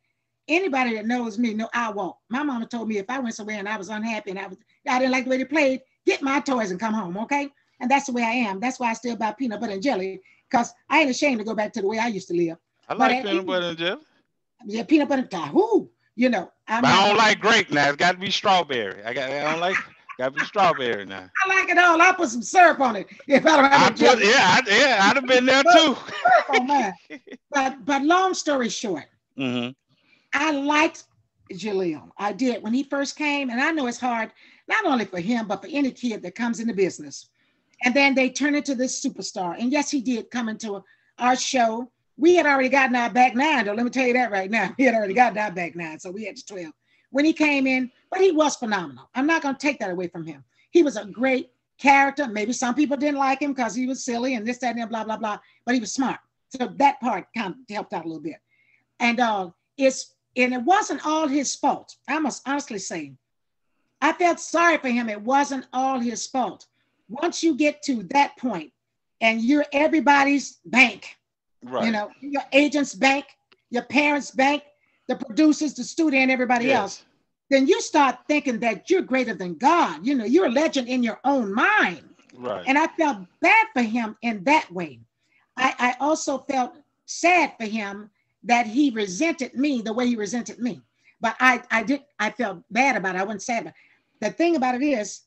anybody that knows me know I won't. My mama told me if I went somewhere and I was unhappy and I didn't like the way they played, get my toys and come home, okay? And that's the way I am. That's why I still buy peanut butter and jelly, because I ain't ashamed to go back to the way I used to live. I But like peanut butter and jelly. yeah, peanut butter, who? You know, I'm But not I don't gonna. like grape now. It's got to be strawberry. I don't like. Got to be strawberry now. I like it all. I put some syrup on it if I don't have I no jelly. put I'd have been there too. Syrup on mine. But long story short, Hmm. I liked Jaleel. I did when he first came, and I know it's hard not only for him but for any kid that comes into business. And then they turn into this superstar. And yes, he did come into our show. We had already gotten our back nine, though. Let me tell you that right now. We had already gotten our back nine, so we had to 12 when he came in. But he was phenomenal. I'm not going to take that away from him. He was a great character. Maybe some people didn't like him because he was silly and this, that, and blah, blah, blah. But he was smart. So that part kind of helped out a little bit. And it wasn't all his fault. I must honestly say, I felt sorry for him. It wasn't all his fault. Once you get to that point and you're everybody's bank, Right. you know, your agent's bank, your parents' bank, the producers, the studio, and everybody else, then you start thinking that you're greater than God. You know, you're a legend in your own mind. Right. And I felt bad for him in that way. I also felt sad for him that he resented me the way he resented me. But I felt bad about it. I wasn't sad. But the thing about it is,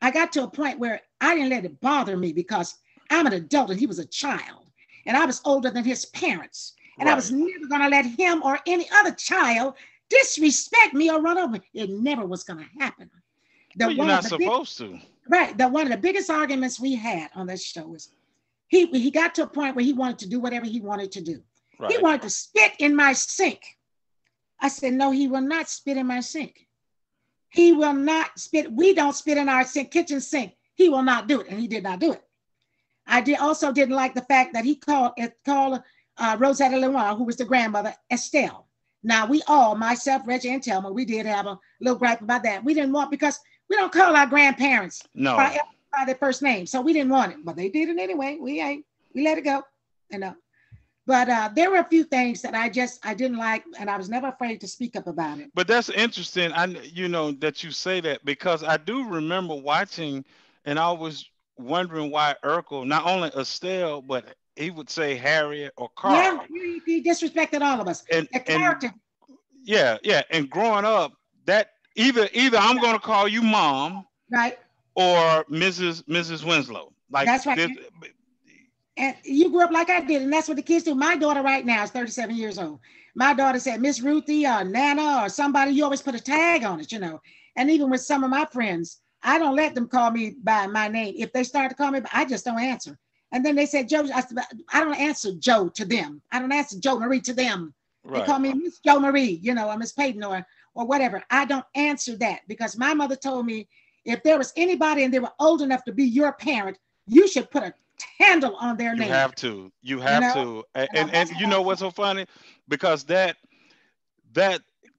I got to a point where I didn't let it bother me because I'm an adult and he was a child. And I was older than his parents. And I was never going to let him or any other child disrespect me or run over me. It never was going to happen. Well, you're not supposed to. Right. One of the biggest arguments we had on this show was he got to a point where he wanted to do whatever he wanted to do. Right. He wanted to spit in my sink. I said, no, he will not spit in my sink. He will not spit. We don't spit in our kitchen sink. He will not do it. And he did not do it. I also didn't like the fact that he called Rosetta Lenoir, who was the grandmother, Estelle. Now, we all, myself, Reggie, and Thelma, we did have a little gripe about that. We didn't want, because we don't call our grandparents by their first name. So we didn't want it. But they did it anyway. We let it go. You know. But there were a few things that I didn't like, and I was never afraid to speak up about it. But that's interesting. That you say that, because I do remember watching, and I was wondering why Urkel, not only Estelle, but he would say Harriet or Carl. Yeah, he disrespected all of us. And and growing up, that either I'm going to call you mom, right, or Mrs. Winslow. Like that's right. And you grew up like I did, and that's what the kids do. My daughter right now is 37 years old. My daughter said, Miss Ruthie or Nana or somebody, you always put a tag on it, you know. And even with some of my friends, I don't let them call me by my name. If they start to call me, I just don't answer. And then they said, Joe, I don't answer Joe to them. I don't answer Jomarie to them. Right. They call me Miss Jomarie, you know, or Miss Payton or whatever. I don't answer that, because my mother told me if there was anybody and they were old enough to be your parent, you should put a handle on their name. You have to. And you know what's so funny? Because that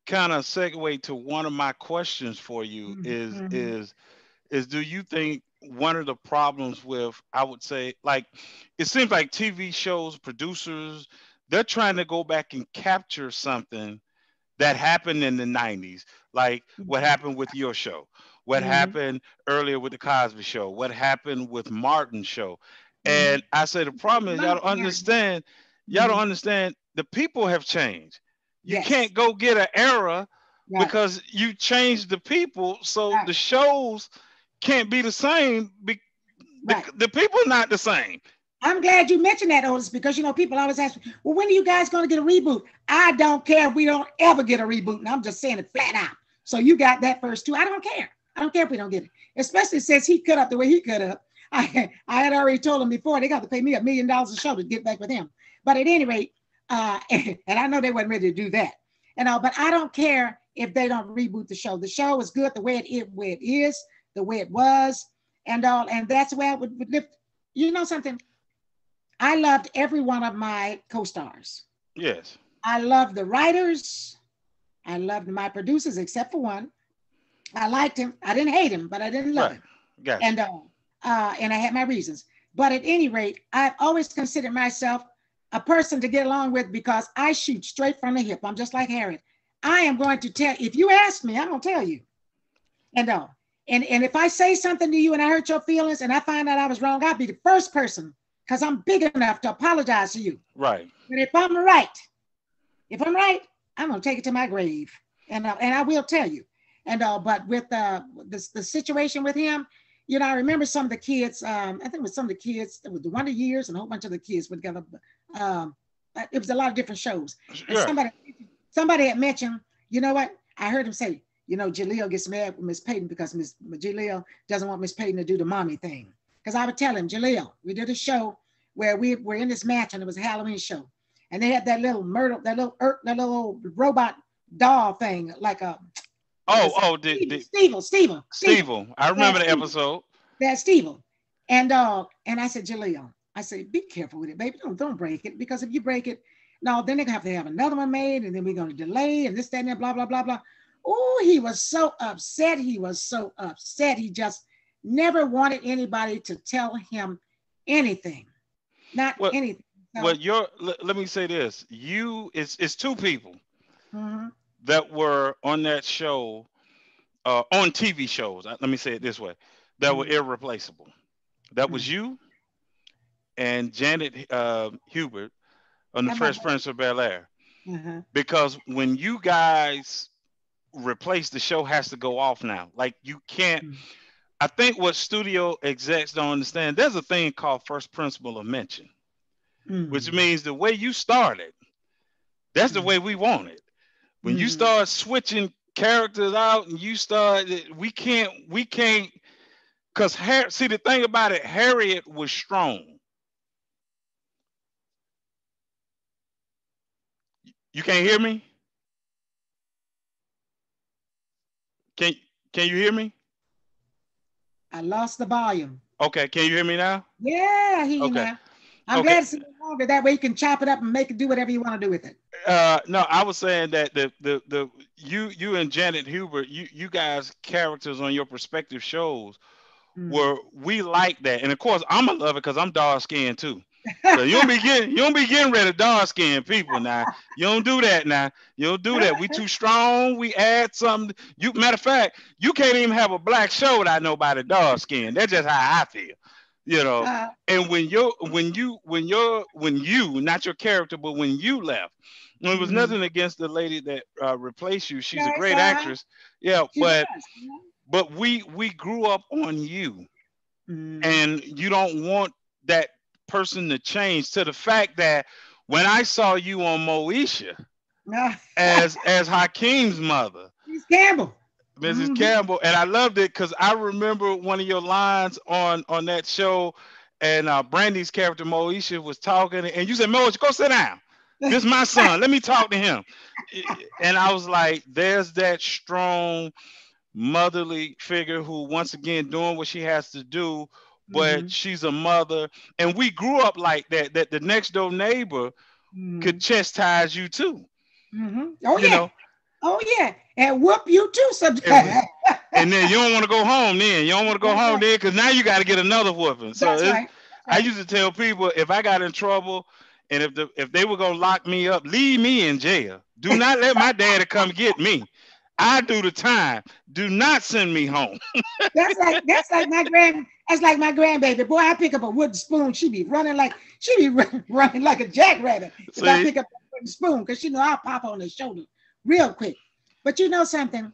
kind of segue to one of my questions for you is do you think one of the problems with, I would say, like, it seems like TV shows, producers, they're trying to go back and capture something that happened in the 90s, like what happened with your show, what happened earlier with the Cosby Show, what happened with Martin's show. And I say the problem is y'all don't understand. Y'all don't understand. The people have changed. You can't go get an era because you changed the people. So the shows can't be the same. The people are not the same. I'm glad you mentioned that, Otis, because, you know, people always ask me, well, when are you guys going to get a reboot? I don't care if we don't ever get a reboot. And I'm just saying it flat out. So you got that first too. I don't care. I don't care if we don't get it. Especially since he cut up the way he cut up. I had already told him before, they got to pay me $1 million a show to get back with him. But at any rate, and I know they weren't ready to do that. But I don't care if they don't reboot the show. The show is good the way it is, the way it was, and all. And that's where I would live. You know something? I loved every one of my co-stars. Yes. I loved the writers. I loved my producers, except for one. I liked him. I didn't hate him, but I didn't love Right. him. Gotcha. And I had my reasons. But at any rate, I've always considered myself a person to get along with because I shoot straight from the hip. I'm just like Harriet. I am going to tell, if you ask me, I'm going to tell you. And and if I say something to you and I hurt your feelings and I find out I was wrong, I'll be the first person because I'm big enough to apologize to you. Right. But if I'm right, I'm going to take it to my grave. And I will tell you. But with the situation with him, I remember some of the kids. I think it was some of the kids. It was the Wonder Years and a whole bunch of the kids were together. Um, it was a lot of different shows. And Yeah. somebody had mentioned, you know what? I heard him say, Jaleel gets mad with Miss Payton because Miss Jaleel doesn't want Miss Payton to do the mommy thing. Because I would tell him, Jaleel, we did a show where we were in this mansion. It was a Halloween show, and they had that little that little robot doll thing, like a what Oh, is it? Steve. I remember That's the Steve. episode. That's Steve. And I said, Jaleel, I said, be careful with it, baby. Don't break it, because if you break it, no, then they're gonna have to have another one made, and then we're gonna delay and this, that, and that, blah, blah, blah, blah. Oh, he was so upset. He was so upset. He just never wanted anybody to tell him anything. Not Well, anything. well, So, let me say this. It's two people mhm, that were on that show, on TV shows. Let me say it this way, that were mhm. irreplaceable. That was Mhm. you and Janet Hubert on the That my Fresh Prince of Bel Air. uh-huh. Because when you guys replace, the show has to go off now. Like, you can't. Mhm. I think what studio execs don't understand, there's a thing called first principle of mention, which Mhm. means the way you started, that's the way we want it. When you Mhm. start switching characters out and you start, we can't, because see, the thing about it, Harriet was strong. You can't hear me? Can can you hear me? I lost the volume. Okay, can you hear me now? Yeah, I hear you Okay. now. I'm Okay. glad it's a little longer. That way you can chop it up and make it do whatever you want to do with it. No, I was saying that the you and Janet Hubert, you guys characters on your respective shows Mm. were, we like that. And of course I'm gonna love it because I'm dark skinned too. So you don't be getting rid of dark skinned people now. You don't do that now. You don't do that. We too strong. We add something. You, matter of fact, you can't even have a black show without nobody dark skinned. That's just how I feel. You know. uh, And when you not your character, but when you left, it was mhm. nothing against the lady that replaced you. She's a Yes, great actress. Yeah, she but was. we grew up on you, Mm. and you don't want that person to change, to the fact that when I saw you on Moesha as Hakeem's mother, He's Campbell. Mrs. Hmm. Campbell, and I loved it because I remember one of your lines on that show, and Brandy's character Moesha was talking, and you said, Moesha, go sit down. This is my son. Let me talk to him. And I was like, there's that strong motherly figure who, once again, doing what she has to do, but Hmm. she's a mother. And we grew up like that, that the next door neighbor could Hmm. chastise you too, Hmm. Oh you yeah. know. Oh yeah. And whoop you too And, sometimes. and then you don't want to go home then. You don't want to go That's home right. then because now you got to get another whooping. So That's right. That's I right. used to tell people, if I got in trouble and if they were gonna lock me up, leave me in jail. Do not let my daddy come get me. I do the time. Do not send me home. That's like my grandbaby. Boy, I pick up a wooden spoon. She be running like a jackrabbit if I See? pick up a wooden spoon because she know I'll pop on the shoulder real quick. But you know something?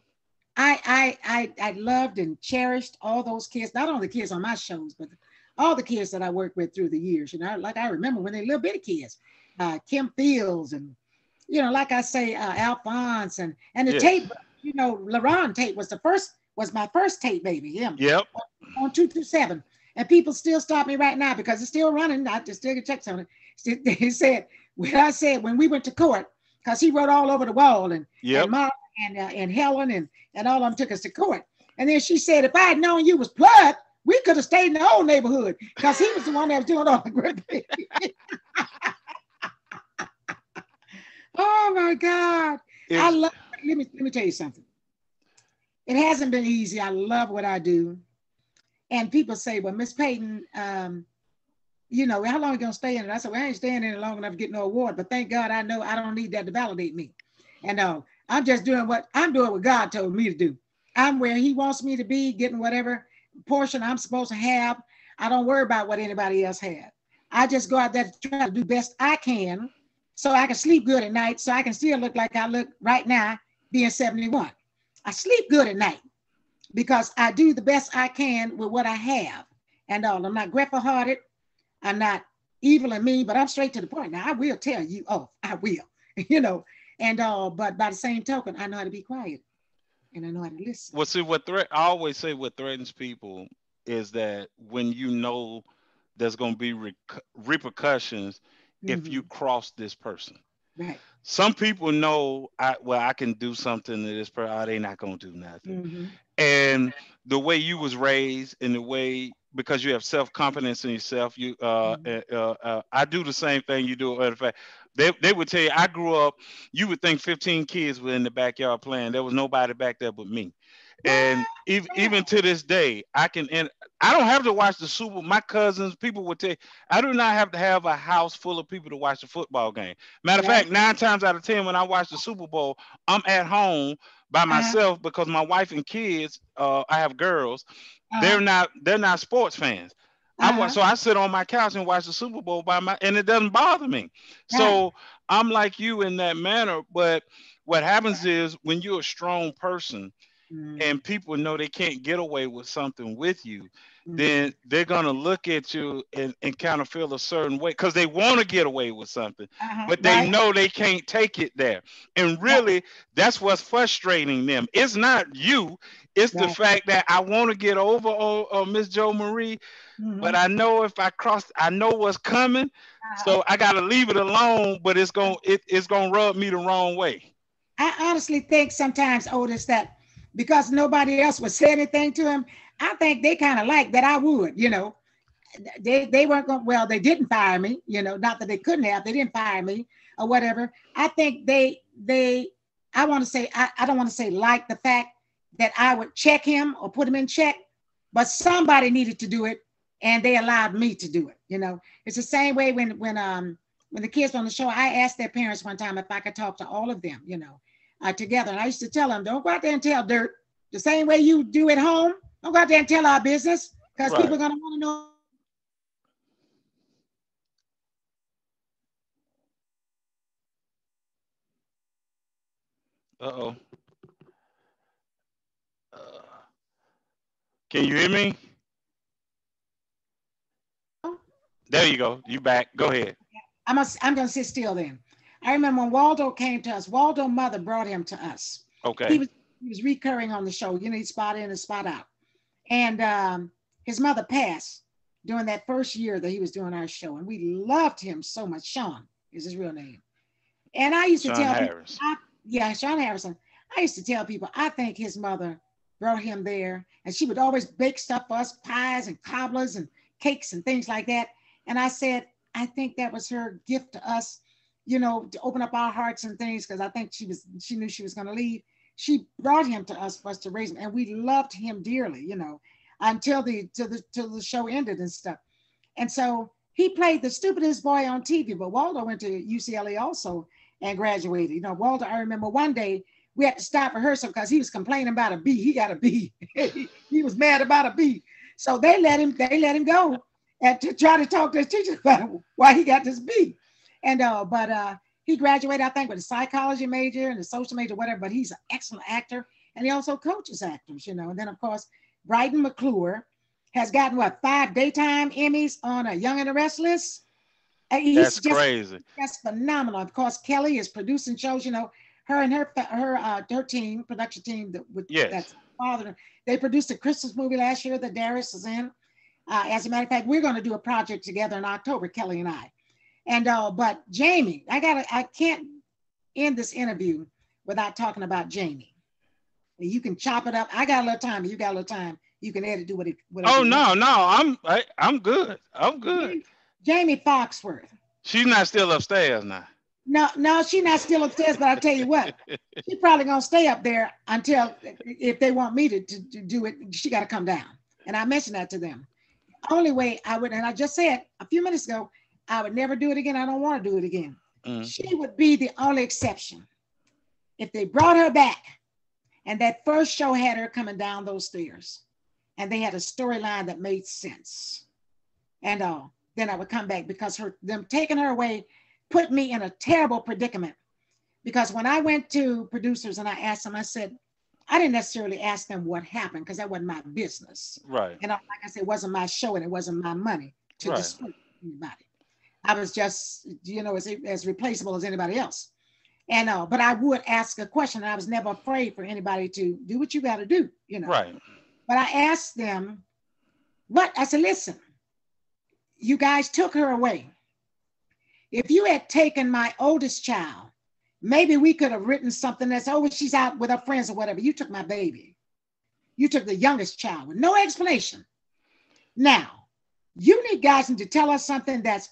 I loved and cherished all those kids, not only the kids on my shows, but all the kids that I worked with through the years. Like I remember when they were little bitty kids, Kim Fields and like I say, Alphonse and the Yes. tape. LaRon tape was my first tape baby. Him Yep. on 227, and people still stop me right now because it's still running. I just still get checks on it. They said when we went to court because he wrote all over the wall and Yep. Mom and Helen and all of them took us to court. And then she said, if I had known you was blood, We could have stayed in the old neighborhood because he was the one that was doing all the great. Oh my God. I Is love let me tell you something. It hasn't been easy. I love what I do. And people say, well, Miss Payton, how long are you gonna stay in it? I said, well, I ain't staying in it long enough to get no award, but thank God I know I don't need that to validate me. And I'm just doing what God told me to do. I'm where He wants me to be, getting whatever portion I'm supposed to have. I don't worry about what anybody else has. I just go out there to try to do best I can so I can sleep good at night, so I can still look like I look right now, being 71. I sleep good at night because I do the best I can with what I have. And I'm not grapple hearted. I'm not evil and mean, but I'm straight to the point. Now I will tell you, oh, I will, you know. And but by the same token, I know how to be quiet and I know how to listen. well, see I always say what threatens people is that when you know there's going to be repercussions if you Hmm. cross this person. Right. Some people know I can do something to this person. Oh, they not going to do nothing. Hmm. And the way you was raised and the way because you have self-confidence in yourself Hmm. I do the same thing you do. In fact, they would tell you I grew up, you would think 15 kids were in the backyard playing, there was nobody back there but me. And What? even to this day I can, and I don't have to watch the Super. My cousins, people would tell you, I do not have to have a house full of people to watch the football game. Matter of Right. fact, 9 times out of 10 when I watch the Super Bowl, I'm at home by Uh-huh. myself because my wife and kids, I have girls, Uh-huh. they're not sports fans. Uh-huh. So I sit on my couch and watch the Super Bowl and it doesn't bother me. Right. So I'm like you in that manner. But what happens is when you're a strong person Mm-hmm. and people know they can't get away with something with you, Mm-hmm. then they're gonna look at you and kind of feel a certain way because they want to get away with something, Uh-huh. but they Right. know they can't take it there. And Right. really, that's what's frustrating them. It's not you, it's the Right. fact that I want to get over Miss Jomarie, but Mm-hmm. I know if I cross, I know what's coming, Uh-huh. so I gotta leave it alone. But it's gonna rub me the wrong way. I honestly think sometimes, Otis, that because nobody else would say anything to him, I think they kind of like that I would. They weren't going, well, they didn't fire me, not that they couldn't have, they didn't fire me or whatever. I think they I want to say, I don't want to say like the fact that I would check him or put him in check, but somebody needed to do it and they allowed me to do it. It's the same way when the kids were on the show, I asked their parents one time if I could talk to all of them, together. And I used to tell them, don't go out there and tell dirt the same way you do at home. Don't go out there and tell our business because people Right. are going to want to know. Uh-oh. Uh, can you hear me? There you go. You back. Go ahead. I'm going to sit still then. I remember when Waldo came to us, Waldo's mother brought him to us. He Okay. was he was recurring on the show, he'd spot in and spot out. And his mother passed during that first year that he was doing our show. And we loved him so much. Sean is his real name. And I used to Sean tell people, Harris. yeah, Sean Harrison. I used to tell people, I think his mother brought him there. And she would always bake stuff for us, pies and cobblers and cakes and things like that. And I said, I think that was her gift to us, to open up our hearts and things, because I think she knew she was going to leave. She brought him to us for us to raise him, and we loved him dearly, until the show ended and stuff. And so he played the stupidest boy on TV. But Waldo went to UCLA also and graduated. Waldo, I remember one day we had to stop rehearsal because he was complaining about a B. He got a B. He was mad about a B. So they let him go and to try to talk to his teacher about why he got this B. And but he graduated, I think, with a psychology major and a social major, whatever. But he's an excellent actor, and he also coaches actors. And then of course, Brighton McClure has gotten what 5 daytime Emmys on a Young and the Restless. He's That's just crazy. just phenomenal. Of course, Kelly is producing shows. Her and her team, production team with Yes. that's father. They produced a Christmas movie last year that Darius is in. As a matter of fact, we're going to do a project together in October, Kelly and I. And but Jamie, I can't end this interview without talking about Jamie. You can chop it up. I got a little time. You got a little time. You can edit, do whatever Oh you want. no, no, I'm good. I'm good. Jamie Foxworth. She's not still upstairs now. No, no, she's not still upstairs, but I tell you what, she probably gonna stay up there until if they want me to do it, she got to come down. And I mentioned that to them. Only way I would, and I just said a few minutes ago, I would never do it again. I don't want to do it again. Mm. She would be the only exception. If they brought her back, and that first show had her coming down those stairs, and they had a storyline that made sense, and then I would come back because them taking her away put me in a terrible predicament. Because when I went to producers and I asked them, I said, I didn't necessarily ask them what happened because that wasn't my business. Right. And like I said, it wasn't my show and it wasn't my money to Right. display anybody. I was just, as replaceable as anybody else. And but I would ask a question. And I was never afraid for anybody to do what you got to do, Right. But I asked them, I said, listen, you guys took her away. If you had taken my oldest child, maybe we could have written something that's, oh, she's out with her friends or whatever. You took my baby. You took the youngest child with no explanation. Now, you need guys to tell us something that's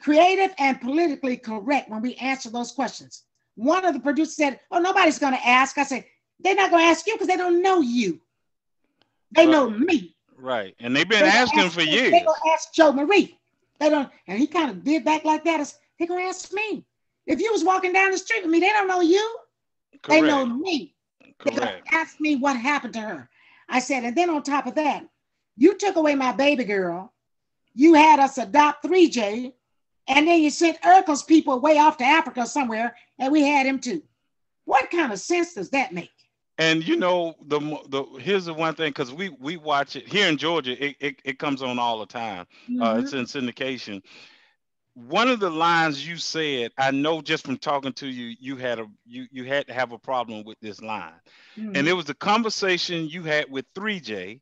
creative and politically correct when we answer those questions. One of the producers said, oh, nobody's going to ask. I said, they're not going to ask you because they don't know you. They know me. Right. And they've been asking for years. They're going to ask Jomarie. They don't, and he kind of did back like that. They're going to ask me. If you was walking down the street with me, they don't know you. Correct. They know me. Correct. They're going to ask me what happened to her. I said, and then on top of that, you took away my baby girl. You had us adopt 3J. And then you sent Urkel's people way off to Africa somewhere, and we had him too. What kind of sense does that make? And here's the one thing, because we watch it here in Georgia, it comes on all the time. Mm-hmm. It's in syndication. One of the lines you said, I know just from talking to you, you had to have a problem with this line, Mm-hmm. and it was the conversation you had with 3J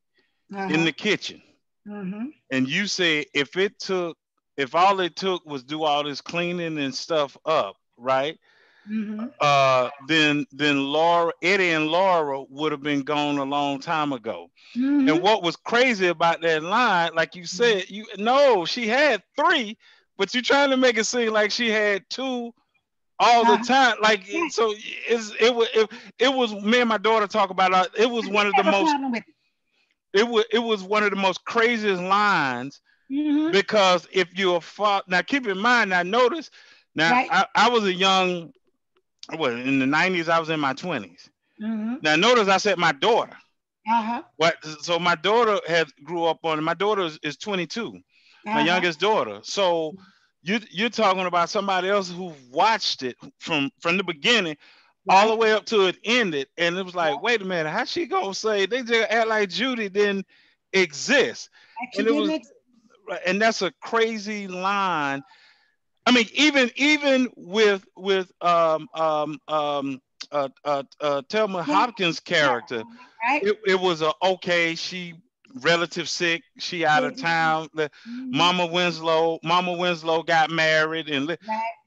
in the kitchen, mm-hmm. and you said if all it took was do all this cleaning and stuff up, right? Mm-hmm. Then Eddie and Laura would have been gone a long time ago. Mm-hmm. And what was crazy about that line, like you said, she had 3, but you're trying to make it seem like she had 2 all the time. Like so, it was me and my daughter talk about it. It was one of the most. It was one of the most craziest lines. Mm-hmm. Because if you're now keep in mind, I noticed now right. I was a young, in the 90s, I was in my 20s. Mm-hmm. Now notice I said my daughter. Uh-huh. So my daughter grew up on, my daughter is 22, my youngest daughter. So you're talking about somebody else who watched it from the beginning all the way up to it ended. And it was like, wait a minute, how she gonna say they just act like Judy didn't exist? And it was. And that's a crazy line. I mean, even with Thelma Hopkins' character, it was okay. She relative sick. She out of town. Mama Winslow got married,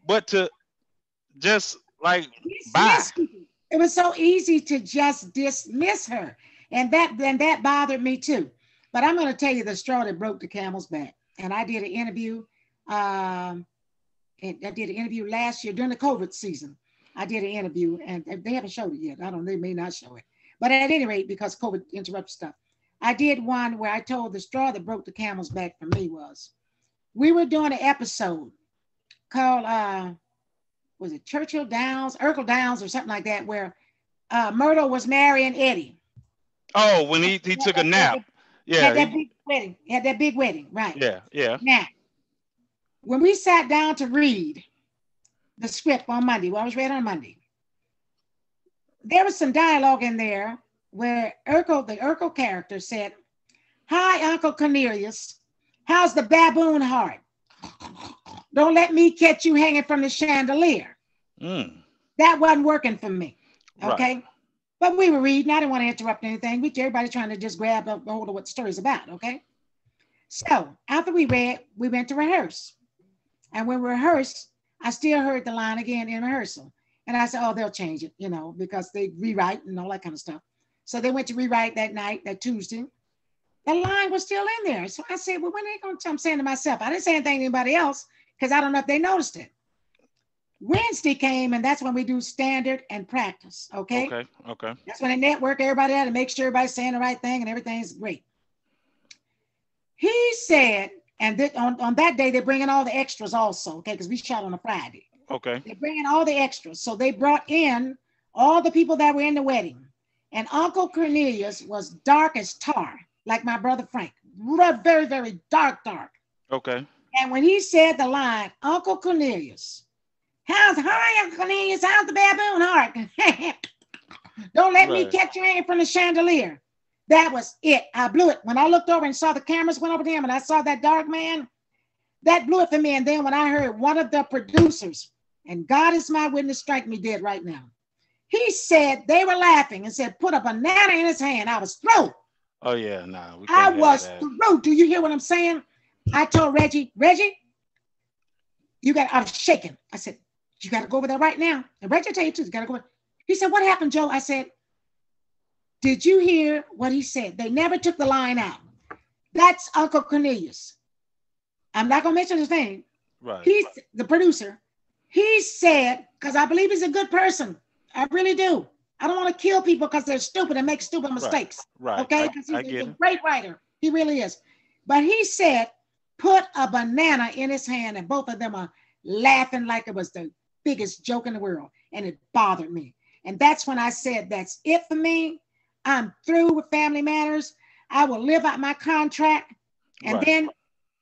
but to just like bye. It was so easy to just dismiss her, and that bothered me too. But I'm going to tell you the straw that broke the camel's back. And I did an interview. I did an interview last year during the COVID season. I did an interview, and they haven't showed it yet. I don't know, they may not show it. But at any rate, because COVID interrupted stuff, I did one where I told the straw that broke the camel's back for me was, we were doing an episode called, was it Urkel Downs or something like that, where Myrtle was marrying Eddie. Oh, when he took a nap. Yeah, had that big wedding. Had that big wedding, right? Yeah. Now, when we sat down to read the script on Monday, I was read on Monday, there was some dialogue in there where the Urkel character said, "Hi, Uncle Cornelius. How's the baboon heart? Don't let me catch you hanging from the chandelier." That wasn't working for me. Okay. Right. But we were reading. I didn't want to interrupt anything. Everybody trying to just grab a hold of what the story's about, okay? So after we read, we went to rehearse. And when we rehearsed, I still heard the line again in rehearsal. And I said, oh, they'll change it, because they rewrite and all that kind of stuff. So they went to rewrite that night, that Tuesday. The line was still in there. So I said, well, when are they going to, I'm saying to myself, I didn't say anything to anybody else because I don't know if they noticed it. Wednesday came, and that's when we do standard and practice. Okay. Okay. Okay. That's when they network everybody out and make sure everybody's saying the right thing and everything's great. He said, and on that day, they're bringing all the extras also, okay, because we shot on a Friday. Okay. They're bringing all the extras. So they brought in all the people that were in the wedding. And Uncle Cornelius was dark as tar, like my brother Frank. Very, very dark, dark. Okay. And when he said the line, Uncle Cornelius, hi, Uncle Cornelius, how's the baboon heart? Don't let me catch your hand from the chandelier. That was it. I blew it. When I looked over and saw the cameras went over to him and I saw that dark man, that blew it for me. And then when I heard one of the producers, and God is my witness, strike me dead right now. He said they were laughing and said, put a banana in his hand. I was through. Oh yeah, nah. I was through. Do you hear what I'm saying? I told Reggie, I was shaking. I said, you got to go over there right now. And Reggie, tell you too, you got to go. He said, what happened, Joe? I said, did you hear what he said? They never took the line out. That's Uncle Cornelius. I'm not going to mention his name. Right. He's the producer. He said, because I believe he's a good person. I really do. I don't want to kill people because they're stupid and make stupid mistakes. Right. Okay? Because he's a great writer. He really is. But he said, put a banana in his hand, and both of them are laughing like it was the biggest joke in the world. And it bothered me. And that's when I said, that's it for me. I'm through with Family Matters. I will live out my contract, and then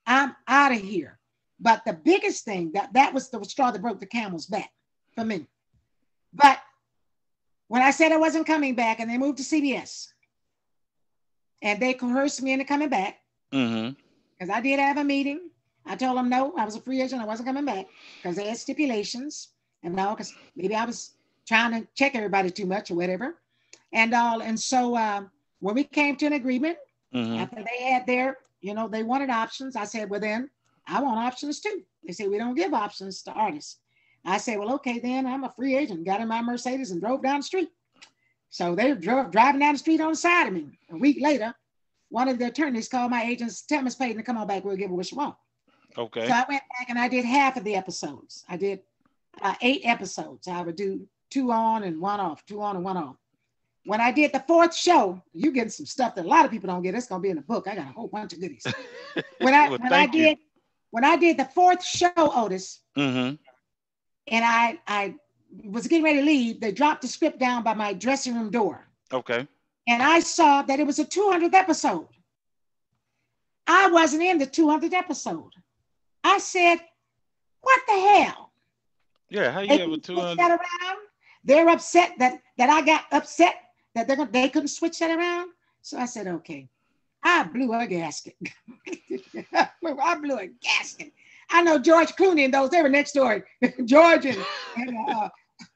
I'm out of here. But the biggest thing, that was the straw that broke the camel's back for me. But when I said I wasn't coming back, and they moved to CBS, and they coerced me into coming back, because I did have a meeting. I told them no, I was a free agent. I wasn't coming back because they had stipulations, and no, because maybe I was trying to check everybody too much or whatever. And so when we came to an agreement, after they had their, they wanted options. I said, well, then I want options too. They said, we don't give options to artists. I said, well, okay, then I'm a free agent. Got in my Mercedes and drove down the street. So they were driving down the street on the side of me. A week later, one of the attorneys called my agents, tell Miss Payton to come on back. We'll give her what she wants. Okay. So I went back and I did half of the episodes. I did 8 episodes. I would do 2 on and 1 off, 2 on and 1 off. When I did the 4th show, you getting some stuff that a lot of people don't get. It's gonna be in the book. I got a whole bunch of goodies. When I did the 4th show, Otis, and I was getting ready to leave, they dropped the script down by my dressing room door. Okay. And I saw that it was a 200th episode. I wasn't in the 200th episode. I said, what the hell? Yeah, how you have a 200? They're upset that I got upset that they couldn't switch that around. So I said, okay. I blew a gasket. I blew a gasket. I know George Clooney and those, they were next door. George and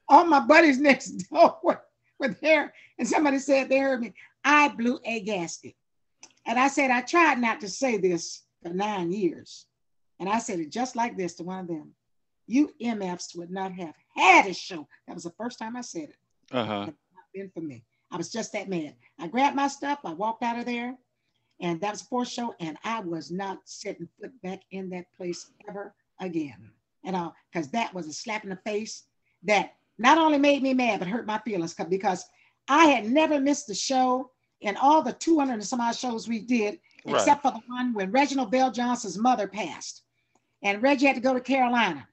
all my buddies next door were there. And somebody said they heard me. I blew a gasket. And I said, I tried not to say this for 9 years. And I said it just like this to one of them. You MFs would not have had a show. That was the first time I said it. It had not been for me. I was just that mad. I grabbed my stuff. I walked out of there. And that was the 4th show. And I was not setting foot back in that place ever again. At all. Because that was a slap in the face that not only made me mad, but hurt my feelings. Because I had never missed a show in all the 200 and some odd shows we did, except for the one when Reginald Bell Johnson's mother passed. And Reggie had to go to Carolina.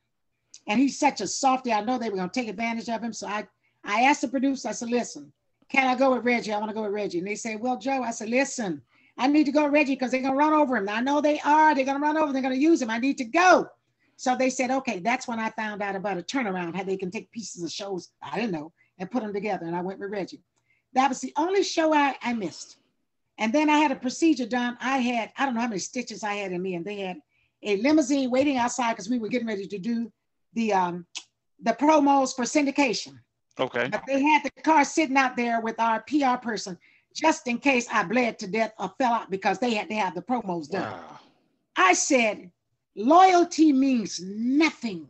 And he's such a softy. I know they were going to take advantage of him. So I asked the producer, I said, listen, can I go with Reggie? I want to go with Reggie. And they said, well, Joe, I said, listen, I need to go with Reggie because they're going to run over him. I know they are. They're going to run over him. They're going to use him. I need to go. So they said, okay, that's when I found out about a turnaround, how they can take pieces of shows, I didn't know, and put them together. And I went with Reggie. That was the only show I missed. And then I had a procedure done. I don't know how many stitches I had in me. And they had a limousine waiting outside because we were getting ready to do the promos for syndication. Okay. But they had the car sitting out there with our PR person just in case I bled to death or fell out because they had to have the promos done. Wow. I said, loyalty means nothing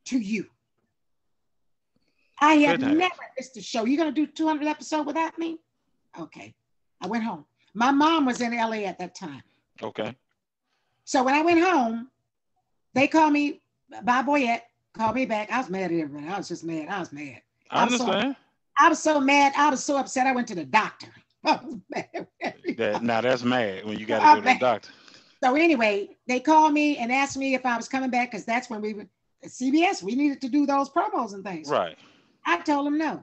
to you. I have never missed a show. You're going to do 200 episodes without me? Okay. I went home. My mom was in LA at that time. Okay. So when I went home, they called me, Bob Boyette called me back. I was mad at everybody. I was just mad. I was mad. I understand. I was so mad. I was so upset. I went to the doctor. I was mad. Now that's mad when you got to go to the doctor. So anyway, they called me and asked me if I was coming back because that's when we were at CBS. We needed to do those promos and things. Right. I told them no.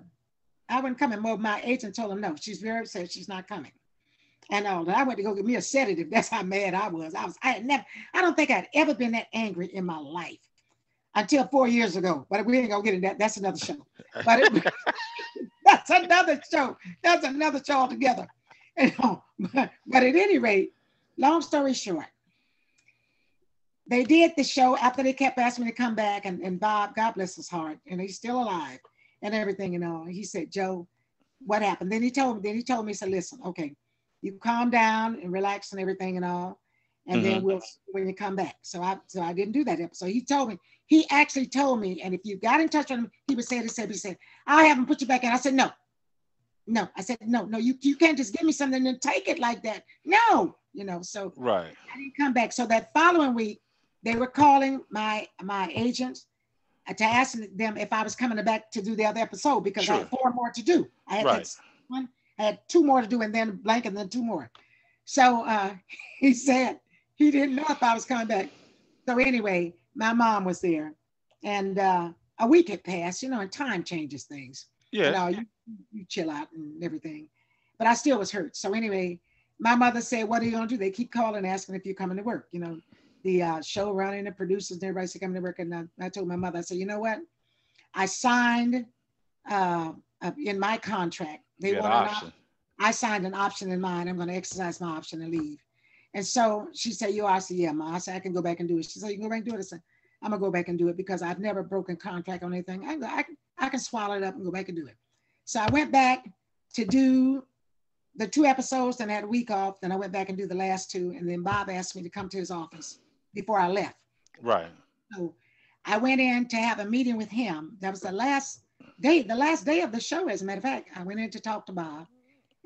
I wasn't coming. Well, my agent told them no. She's very upset. She's not coming. And I went to go get me a sedative. That's how mad I was. I don't think I'd ever been that angry in my life until 4 years ago. But we ain't gonna get into that. That's another show. But that's another show. That's another show altogether. But at any rate, long story short, they did the show after they kept asking me to come back, and Bob, God bless his heart, and he's still alive and everything and all. He said, Joe, what happened? Then he told me, he said, listen, okay, you calm down and relax and everything and all, and then we'll when you come back. So I didn't do that episode. He actually told me, and if you got in touch with him, he would say he said, I'll have him put you back in. I said, no. I said, no, you can't just give me something and take it like that. No, so right. I didn't come back. So that following week, they were calling my agents to ask them if I was coming back to do the other episode because I had 4 more to do. I had I had 2 more to do and then blank and then 2 more. So he said he didn't know if I was coming back. So anyway, my mom was there and a week had passed, and time changes things. Yeah. You chill out and everything. But I still was hurt. So anyway, my mother said, what are you going to do? They keep calling, asking if you're coming to work. The show running, the producers and everybody said coming to work. And I told my mother, I said, you know what? I signed in my contract. I signed an option in mine. I'm going to exercise my option and leave. And so she said, you are? I said, yeah, Ma. I said, I can go back and do it. She said, you can go back and do it. I said, I'm going to go back and do it because I've never broken contract on anything. I can swallow it up and go back and do it. So I went back to do the 2 episodes and had a week off. Then I went back and do the last 2. And then Bob asked me to come to his office before I left. Right. So I went in to have a meeting with him. That was the last day of the show, as a matter of fact. I went in to talk to Bob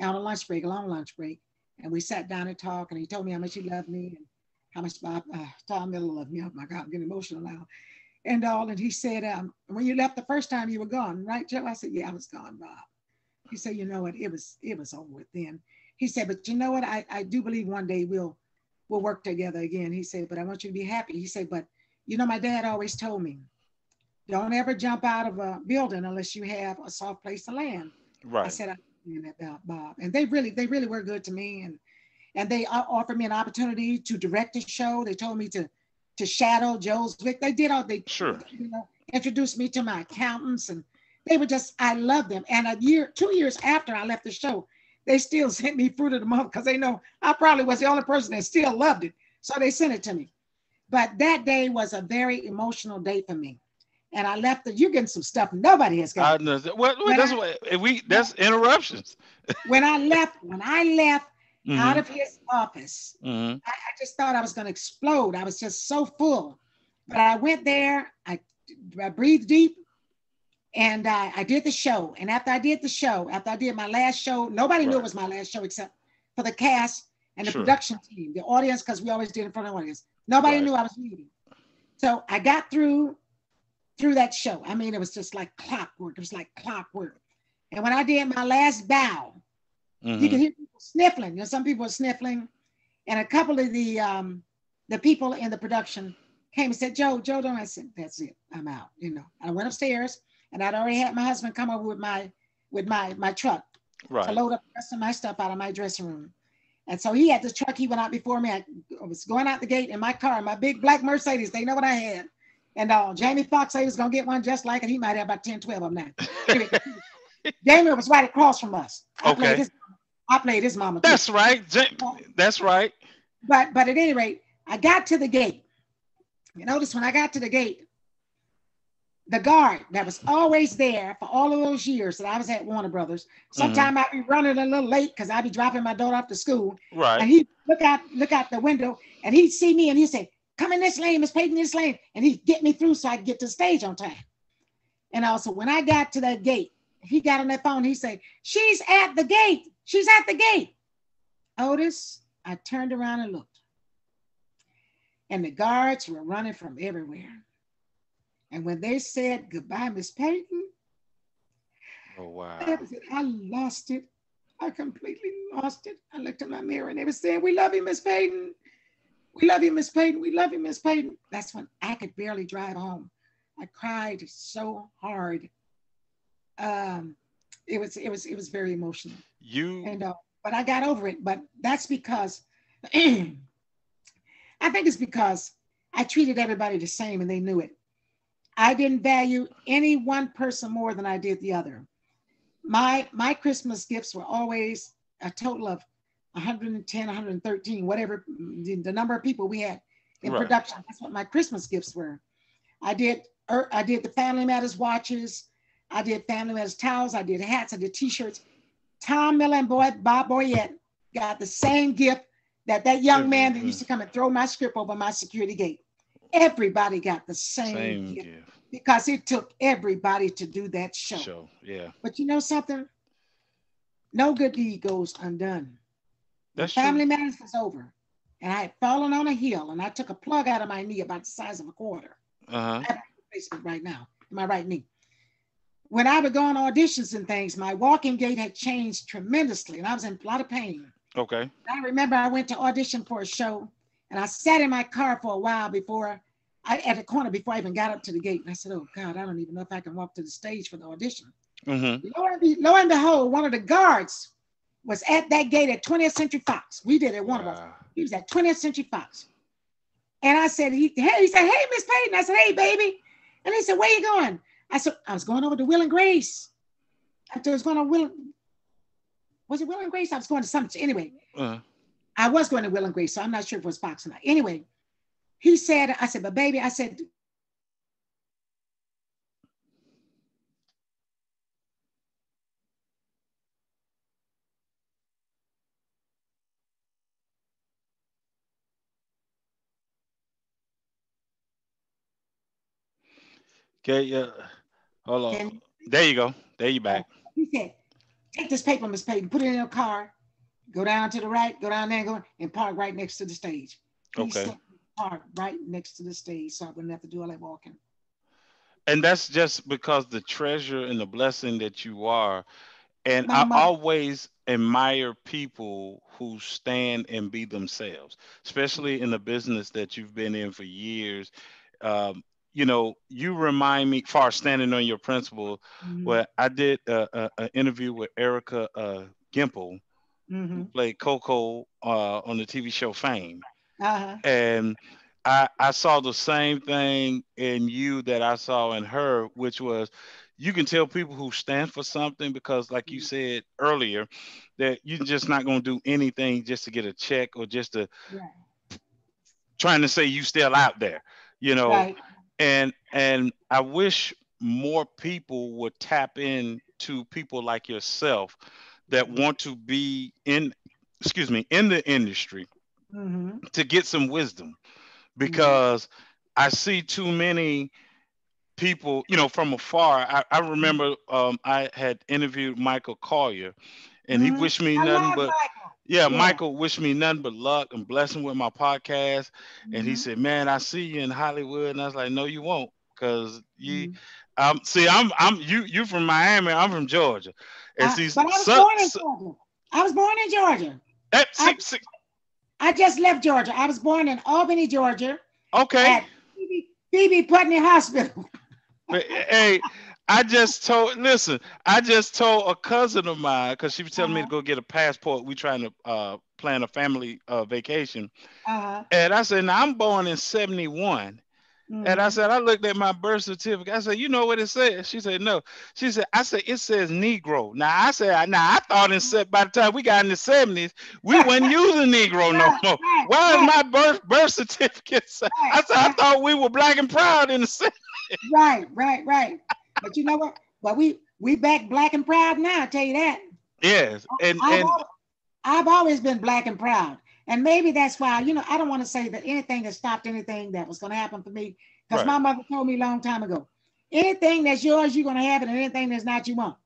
on a lunch break, a long lunch break. And we sat down and talked, and he told me how much he loved me and how much Bob, Tom Miller loved me. Oh my God, I'm getting emotional now. And he said, when you left the first time, you were gone, right, Joe? I said, yeah, I was gone, Bob. He said, you know what, it was over with then. He said, but you know what, I do believe one day we'll work together again. He said, but I want you to be happy. He said, but my dad always told me, don't ever jump out of a building unless you have a soft place to land. Right. I said, I understand that, Bob. And they really were good to me. And they offered me an opportunity to direct a show. They told me to shadow Joe's Vic. They did all they introduced me to my accountants, and they were just, I loved them. And 2 years after I left the show, they still sent me Fruit of the Month because they know I probably was the only person that still loved it. So they sent it to me. But that day was a very emotional day for me. And I left you're getting some stuff nobody has got. That's interruptions. When I left out of his office, I just thought I was going to explode. I was just so full. But I went there, I breathed deep, and I did the show. And after I did my last show, nobody knew it was my last show except for the cast and the production team, the audience, because we always did it in front of the audience. Nobody knew I was leaving. So I got through that show. I mean, it was just like clockwork. It was like clockwork. And when I did my last bow, you can hear people sniffling. Some people were sniffling. And a couple of the people in the production came and said, Joe, don't. I said, that's it. I'm out. I went upstairs and I'd already had my husband come over with my truck to load up the rest of my stuff out of my dressing room. And so he had the truck. He went out before me. I was going out the gate in my car, my big black Mercedes. They know what I had. And Jamie Foxx said he was going to get one just like it. He might have about 10, 12 of them now. Jamie was right across from us. I played his mama. That's right. That's right. But at any rate, I got to the gate. You notice when I got to the gate, the guard that was always there for all of those years that I was at Warner Brothers, sometimes I'd be running a little late because I'd be dropping my daughter off to school. Right. And he'd look out the window and he'd see me and he'd say, come in this lane, Miss Payton, this lane. And he'd get me through so I could get to the stage on time. And also when I got to that gate, he got on that phone, he said, she's at the gate. She's at the gate. Otis, I turned around and looked, and the guards were running from everywhere. And when they said goodbye, Miss Payton, Oh wow. I lost it. I completely lost it. I looked in my mirror and they were saying, "We love you, Miss Payton. We love you, Miss Payton. We love you, Miss Payton." That's when I could barely drive home. I cried so hard. Um, it was very emotional, You and but I got over it. But that's because I think it's because I treated everybody the same and they knew it. I didn't value any one person more than I did the other. My Christmas gifts were always a total of 110, 113, whatever the number of people we had in right. production. That's what my Christmas gifts were. I did the Family Matters watches. I did Family Matters towels. I did hats. I did T-shirts. Tom Miller and Bob Boyette got the same gift that young man that used Everything. to come and throw my script over my security gate. Everybody got the same Same gift gift. because it took everybody to do that show. Show. Yeah. But you know something? No good deed goes undone. When That's true. Family Matters was over, and I had fallen on a hill, and I took a plug out of my knee about the size of a quarter. Uh-huh. I have a replacement right now in my right knee. When I would go on auditions and things, my walking gait had changed tremendously, and I was in a lot of pain. Okay. I remember I went to audition for a show, and I sat in my car for a while before at the corner before I even got up to the gate. And I said, "Oh God, I don't even know if I can walk to the stage for the audition." Mm-hmm. Lo and behold, one of the guards was at that gate at 20th Century Fox. We did it, one of us. Wow. He was at 20th Century Fox. And I said, he said, "Hey, Miss Payton." I said, "Hey, baby." And he said, "Where you going?" I said, "I was going over to Will and Grace." I was going to was it Will and Grace? I was going to something. Anyway, Uh, I was going to Will and Grace, so I'm not sure if it was Fox or not. Anyway, he said, I said, "But baby," I said, okay, yeah. Hold "Can on. There you go. There you back. he said, take this paper, Miss Payton, put it in your car, go down to the right, go down there, and park right next to the stage." He Okay. said, "Park right next to the stage so I wouldn't have to do all that walking." And that's just because the treasure and the blessing that you are. And My I mother. always admire people who stand and be themselves, especially in the business that you've been in for years. You remind me, far standing on your principle, Mm-hmm. where I did an interview with Erica Gimple, who Mm-hmm. played Coco on the TV show Fame. Uh-huh. And I saw the same thing in you that I saw in her, which was you can tell people who stand for something because, like you said earlier, that you're just not going to do anything just to get a check or just to Right. trying to say you still out there, you know. Right. And I wish more people would tap in to people like yourself that want to be in, excuse me, in the industry Mm-hmm. to get some wisdom Mm-hmm. because I see too many people, from afar. I remember I had interviewed Michael Collier, and he Mm-hmm. wished me I nothing love but, Michael. yeah, Yeah. Michael wished me nothing but luck and blessing with my podcast. And he Mm-hmm. said, "Man, I see you in Hollywood," and I was like, "No, you won't, because you." Mm-hmm. See, you from Miami. I'm from Georgia, and see, But I was born in Georgia. I was born in Georgia. I see, I just left Georgia. I was born in Albany, Georgia, okay. at Phoebe Putney Hospital. But hey, I just told a cousin of mine because she was telling me to Uh-huh. go get a passport. We trying to plan a family vacation, Uh-huh. and I said, "Now I'm born in '71." And I Mm-hmm. said, I looked at my birth certificate. I said, "You know what it says?" She said, "No." She said, "I said it says Negro." Now I said, "Now I thought by the time we got in the '70s, we wasn't using Negro no Right, more. right, Why is right, my birth certificate?" right, I said, "I right, thought we were black and proud in the '70s." right. But you know what? But we back black and proud now. I tell you that. Yes, and I've and always, I've always been black and proud, and maybe that's why I don't want to say that anything that stopped anything that was going to happen for me, because right. my mother told me a long time ago, anything that's yours, you're going to have it, and anything that's not, you won't.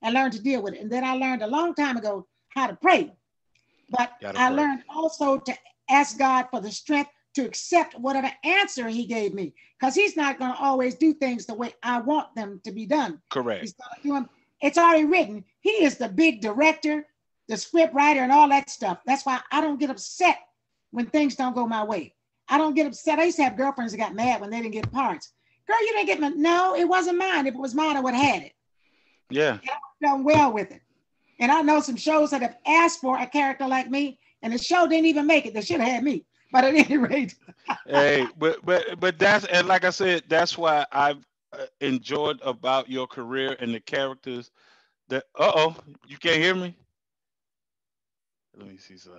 And learn to deal with it. And then I learned a long time ago how to pray. But Gotta I pray. learned also to ask God for the strength to accept whatever answer He gave me, because He's not going to always do things the way I want them to be done. Correct. He's going to do them. It's already written. He is the big director, the script writer, and all that stuff. That's why I don't get upset when things don't go my way. I don't get upset. I used to have girlfriends that got mad when they didn't get parts. Girl, you didn't get my. No, it wasn't mine. If it was mine, I would have had it. Yeah. And I done well with it. And I know some shows that have asked for a character like me, and the show didn't even make it. They should have had me. But at any rate, Hey, but that's, and like I said, that's why I've enjoyed about your career and the characters that. Oh, you can't hear me. Let me see some.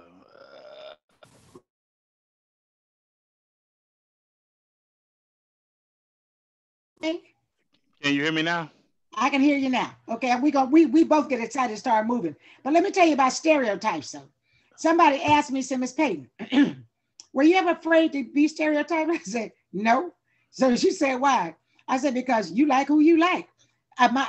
Can you hear me now? I can hear you now. Okay, we both get excited and start moving. But let me tell you about stereotypes. So, somebody asked me, said, Miss Payton, were you ever afraid to be stereotyped? I said, no. So she said, why? I said, because you like who you like.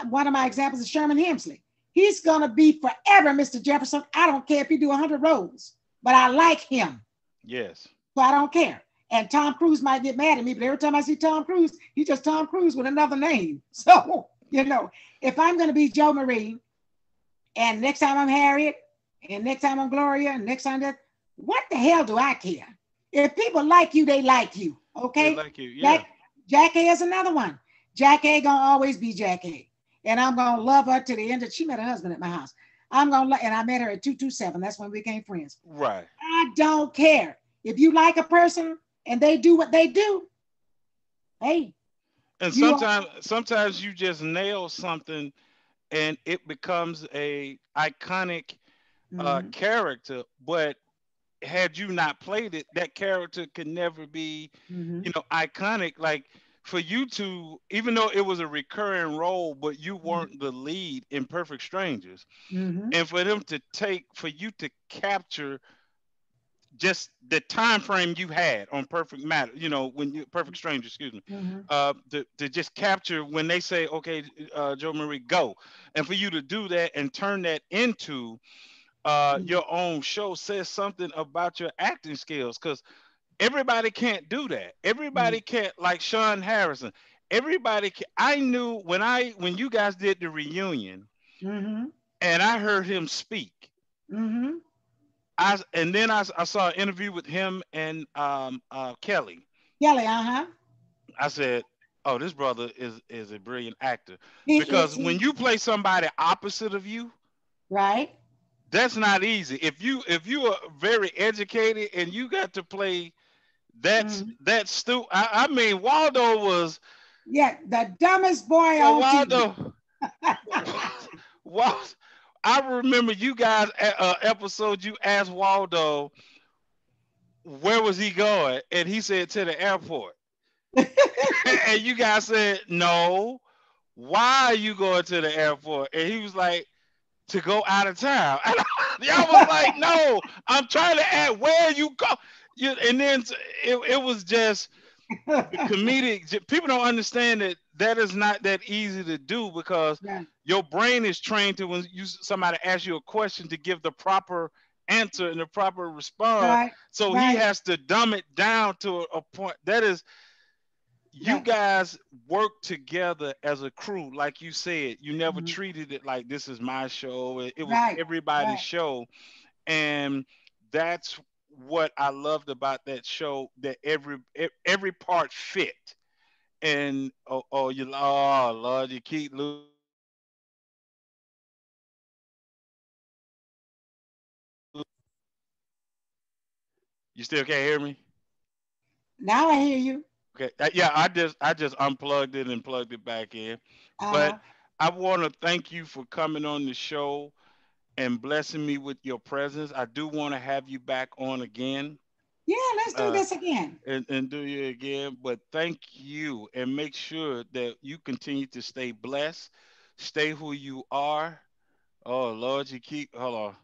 One of my examples is Sherman Hemsley. He's gonna be forever Mr. Jefferson. I don't care if he do 100 roles, but I like him. Yes. So I don't care. And Tom Cruise might get mad at me, but every time I see Tom Cruise, he's just Tom Cruise with another name. So, if I'm going to be Jomarie, and next time I'm Harriet, and next time I'm Gloria, and next time that, what the hell do I care? If people like you, they like you. They Okay? like you. Yeah. Jack, Jack A is another one. Jack A gonna always be Jack A. And I'm gonna love her to the end that she met her husband at my house. And I met her at 227. That's when we became friends. Right. I don't care. If you like a person and they do what they do, hey, And you are sometimes you just nail something and it becomes a iconic mm-hmm, character. But had you not played it, that character could never be, mm-hmm, iconic. Like for you to, even though it was a recurring role, but you weren't the lead in Perfect Strangers, mm-hmm, and for you to capture just the time frame you had on Perfect Matter, when you Perfect Stranger, excuse me, mm-hmm, to just capture when they say, okay, Joe Marie, go, and for you to do that and turn that into mm-hmm, your own show says something about your acting skills, because everybody can't do that. Everybody can't, like Sean Harrison. I knew when you guys did the reunion mm-hmm, and I heard him speak. mm-hmm. And then I saw an interview with him and Kelly. Kelly, uh-huh. I said, "Oh, this brother is a brilliant actor." He is Because when he you play somebody opposite of you, right? that's not easy. If you are very educated and you got to play Mm-hmm. that's I mean, Waldo was Yeah, the dumbest boy well, on TV. Waldo. Wal- I remember you guys episode. You asked Waldo where was he going, and he said to the airport. And you guys said no. Why are you going to the airport? And he was like, to go out of town. And y'all was like, no, I'm trying to ask where you go. And then it was just the comedic. People don't understand that is not that easy to do, because Right, your brain is trained to, when somebody asks you a question, to give the proper answer and the proper response. right, So he right, has to dumb it down to a point. That is, you right. guys work together as a crew, like you said. You never Mhm. treated it like this is my show. It was Right, everybody's right. show, and that's what I loved about that show. That every part fit. And oh Lord, you keep losing me. You still can't hear me? Now I hear you. Okay. Yeah, I just unplugged it and plugged it back in. But Uh-huh. I want to thank you for coming on the show and blessing me with your presence. I do want to have you back on again. Yeah, let's do Uh, this again. and do you again. But thank you, and make sure that you continue to stay blessed, stay who you are. Oh Lord, you keep hold on.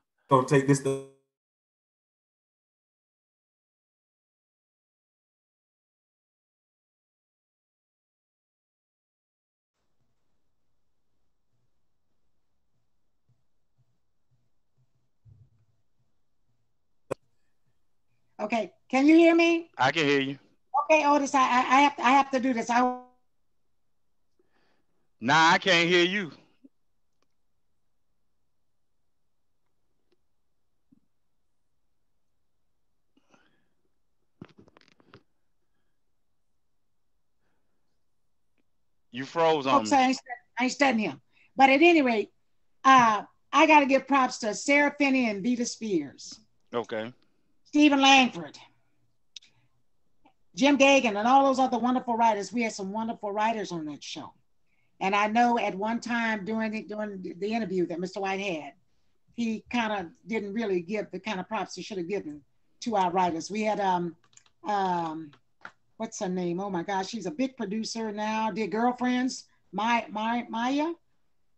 Okay, can you hear me? I can hear you. Okay, Otis, I have to do this. I hope you can hear me. Nah, I can't hear you. You froze on Folks, me. I ain't studying him. But at any rate, I got to give props to Sarah Finney and Vita Spears, Okay. Stephen Langford, Jim Gagan, and all those other wonderful writers. We had some wonderful writers on that show. And I know at one time during the interview that Mr. White had, he kind of didn't really give the kind of props he should have given to our writers. We had um what's her name? Oh my gosh, she's a big producer now. Dear girlfriends, Maya.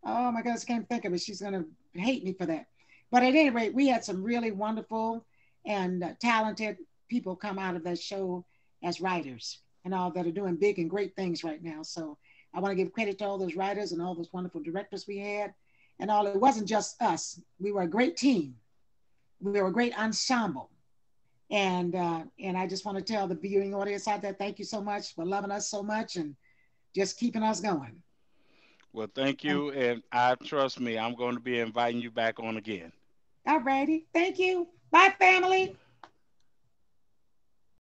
Oh my gosh, I can't think of it. She's gonna hate me for that. But at any rate, we had some really wonderful and talented people come out of that show as writers and all that are doing big and great things right now. So I want to give credit to all those writers and all those wonderful directors we had. And all it wasn't just us. We were a great team. We were a great ensemble. And I just want to tell the viewing audience out there, thank you so much for loving us so much and just keeping us going. Well, thank And you, and I trust me, I'm going to be inviting you back on again. all righty, thank you. Bye, family.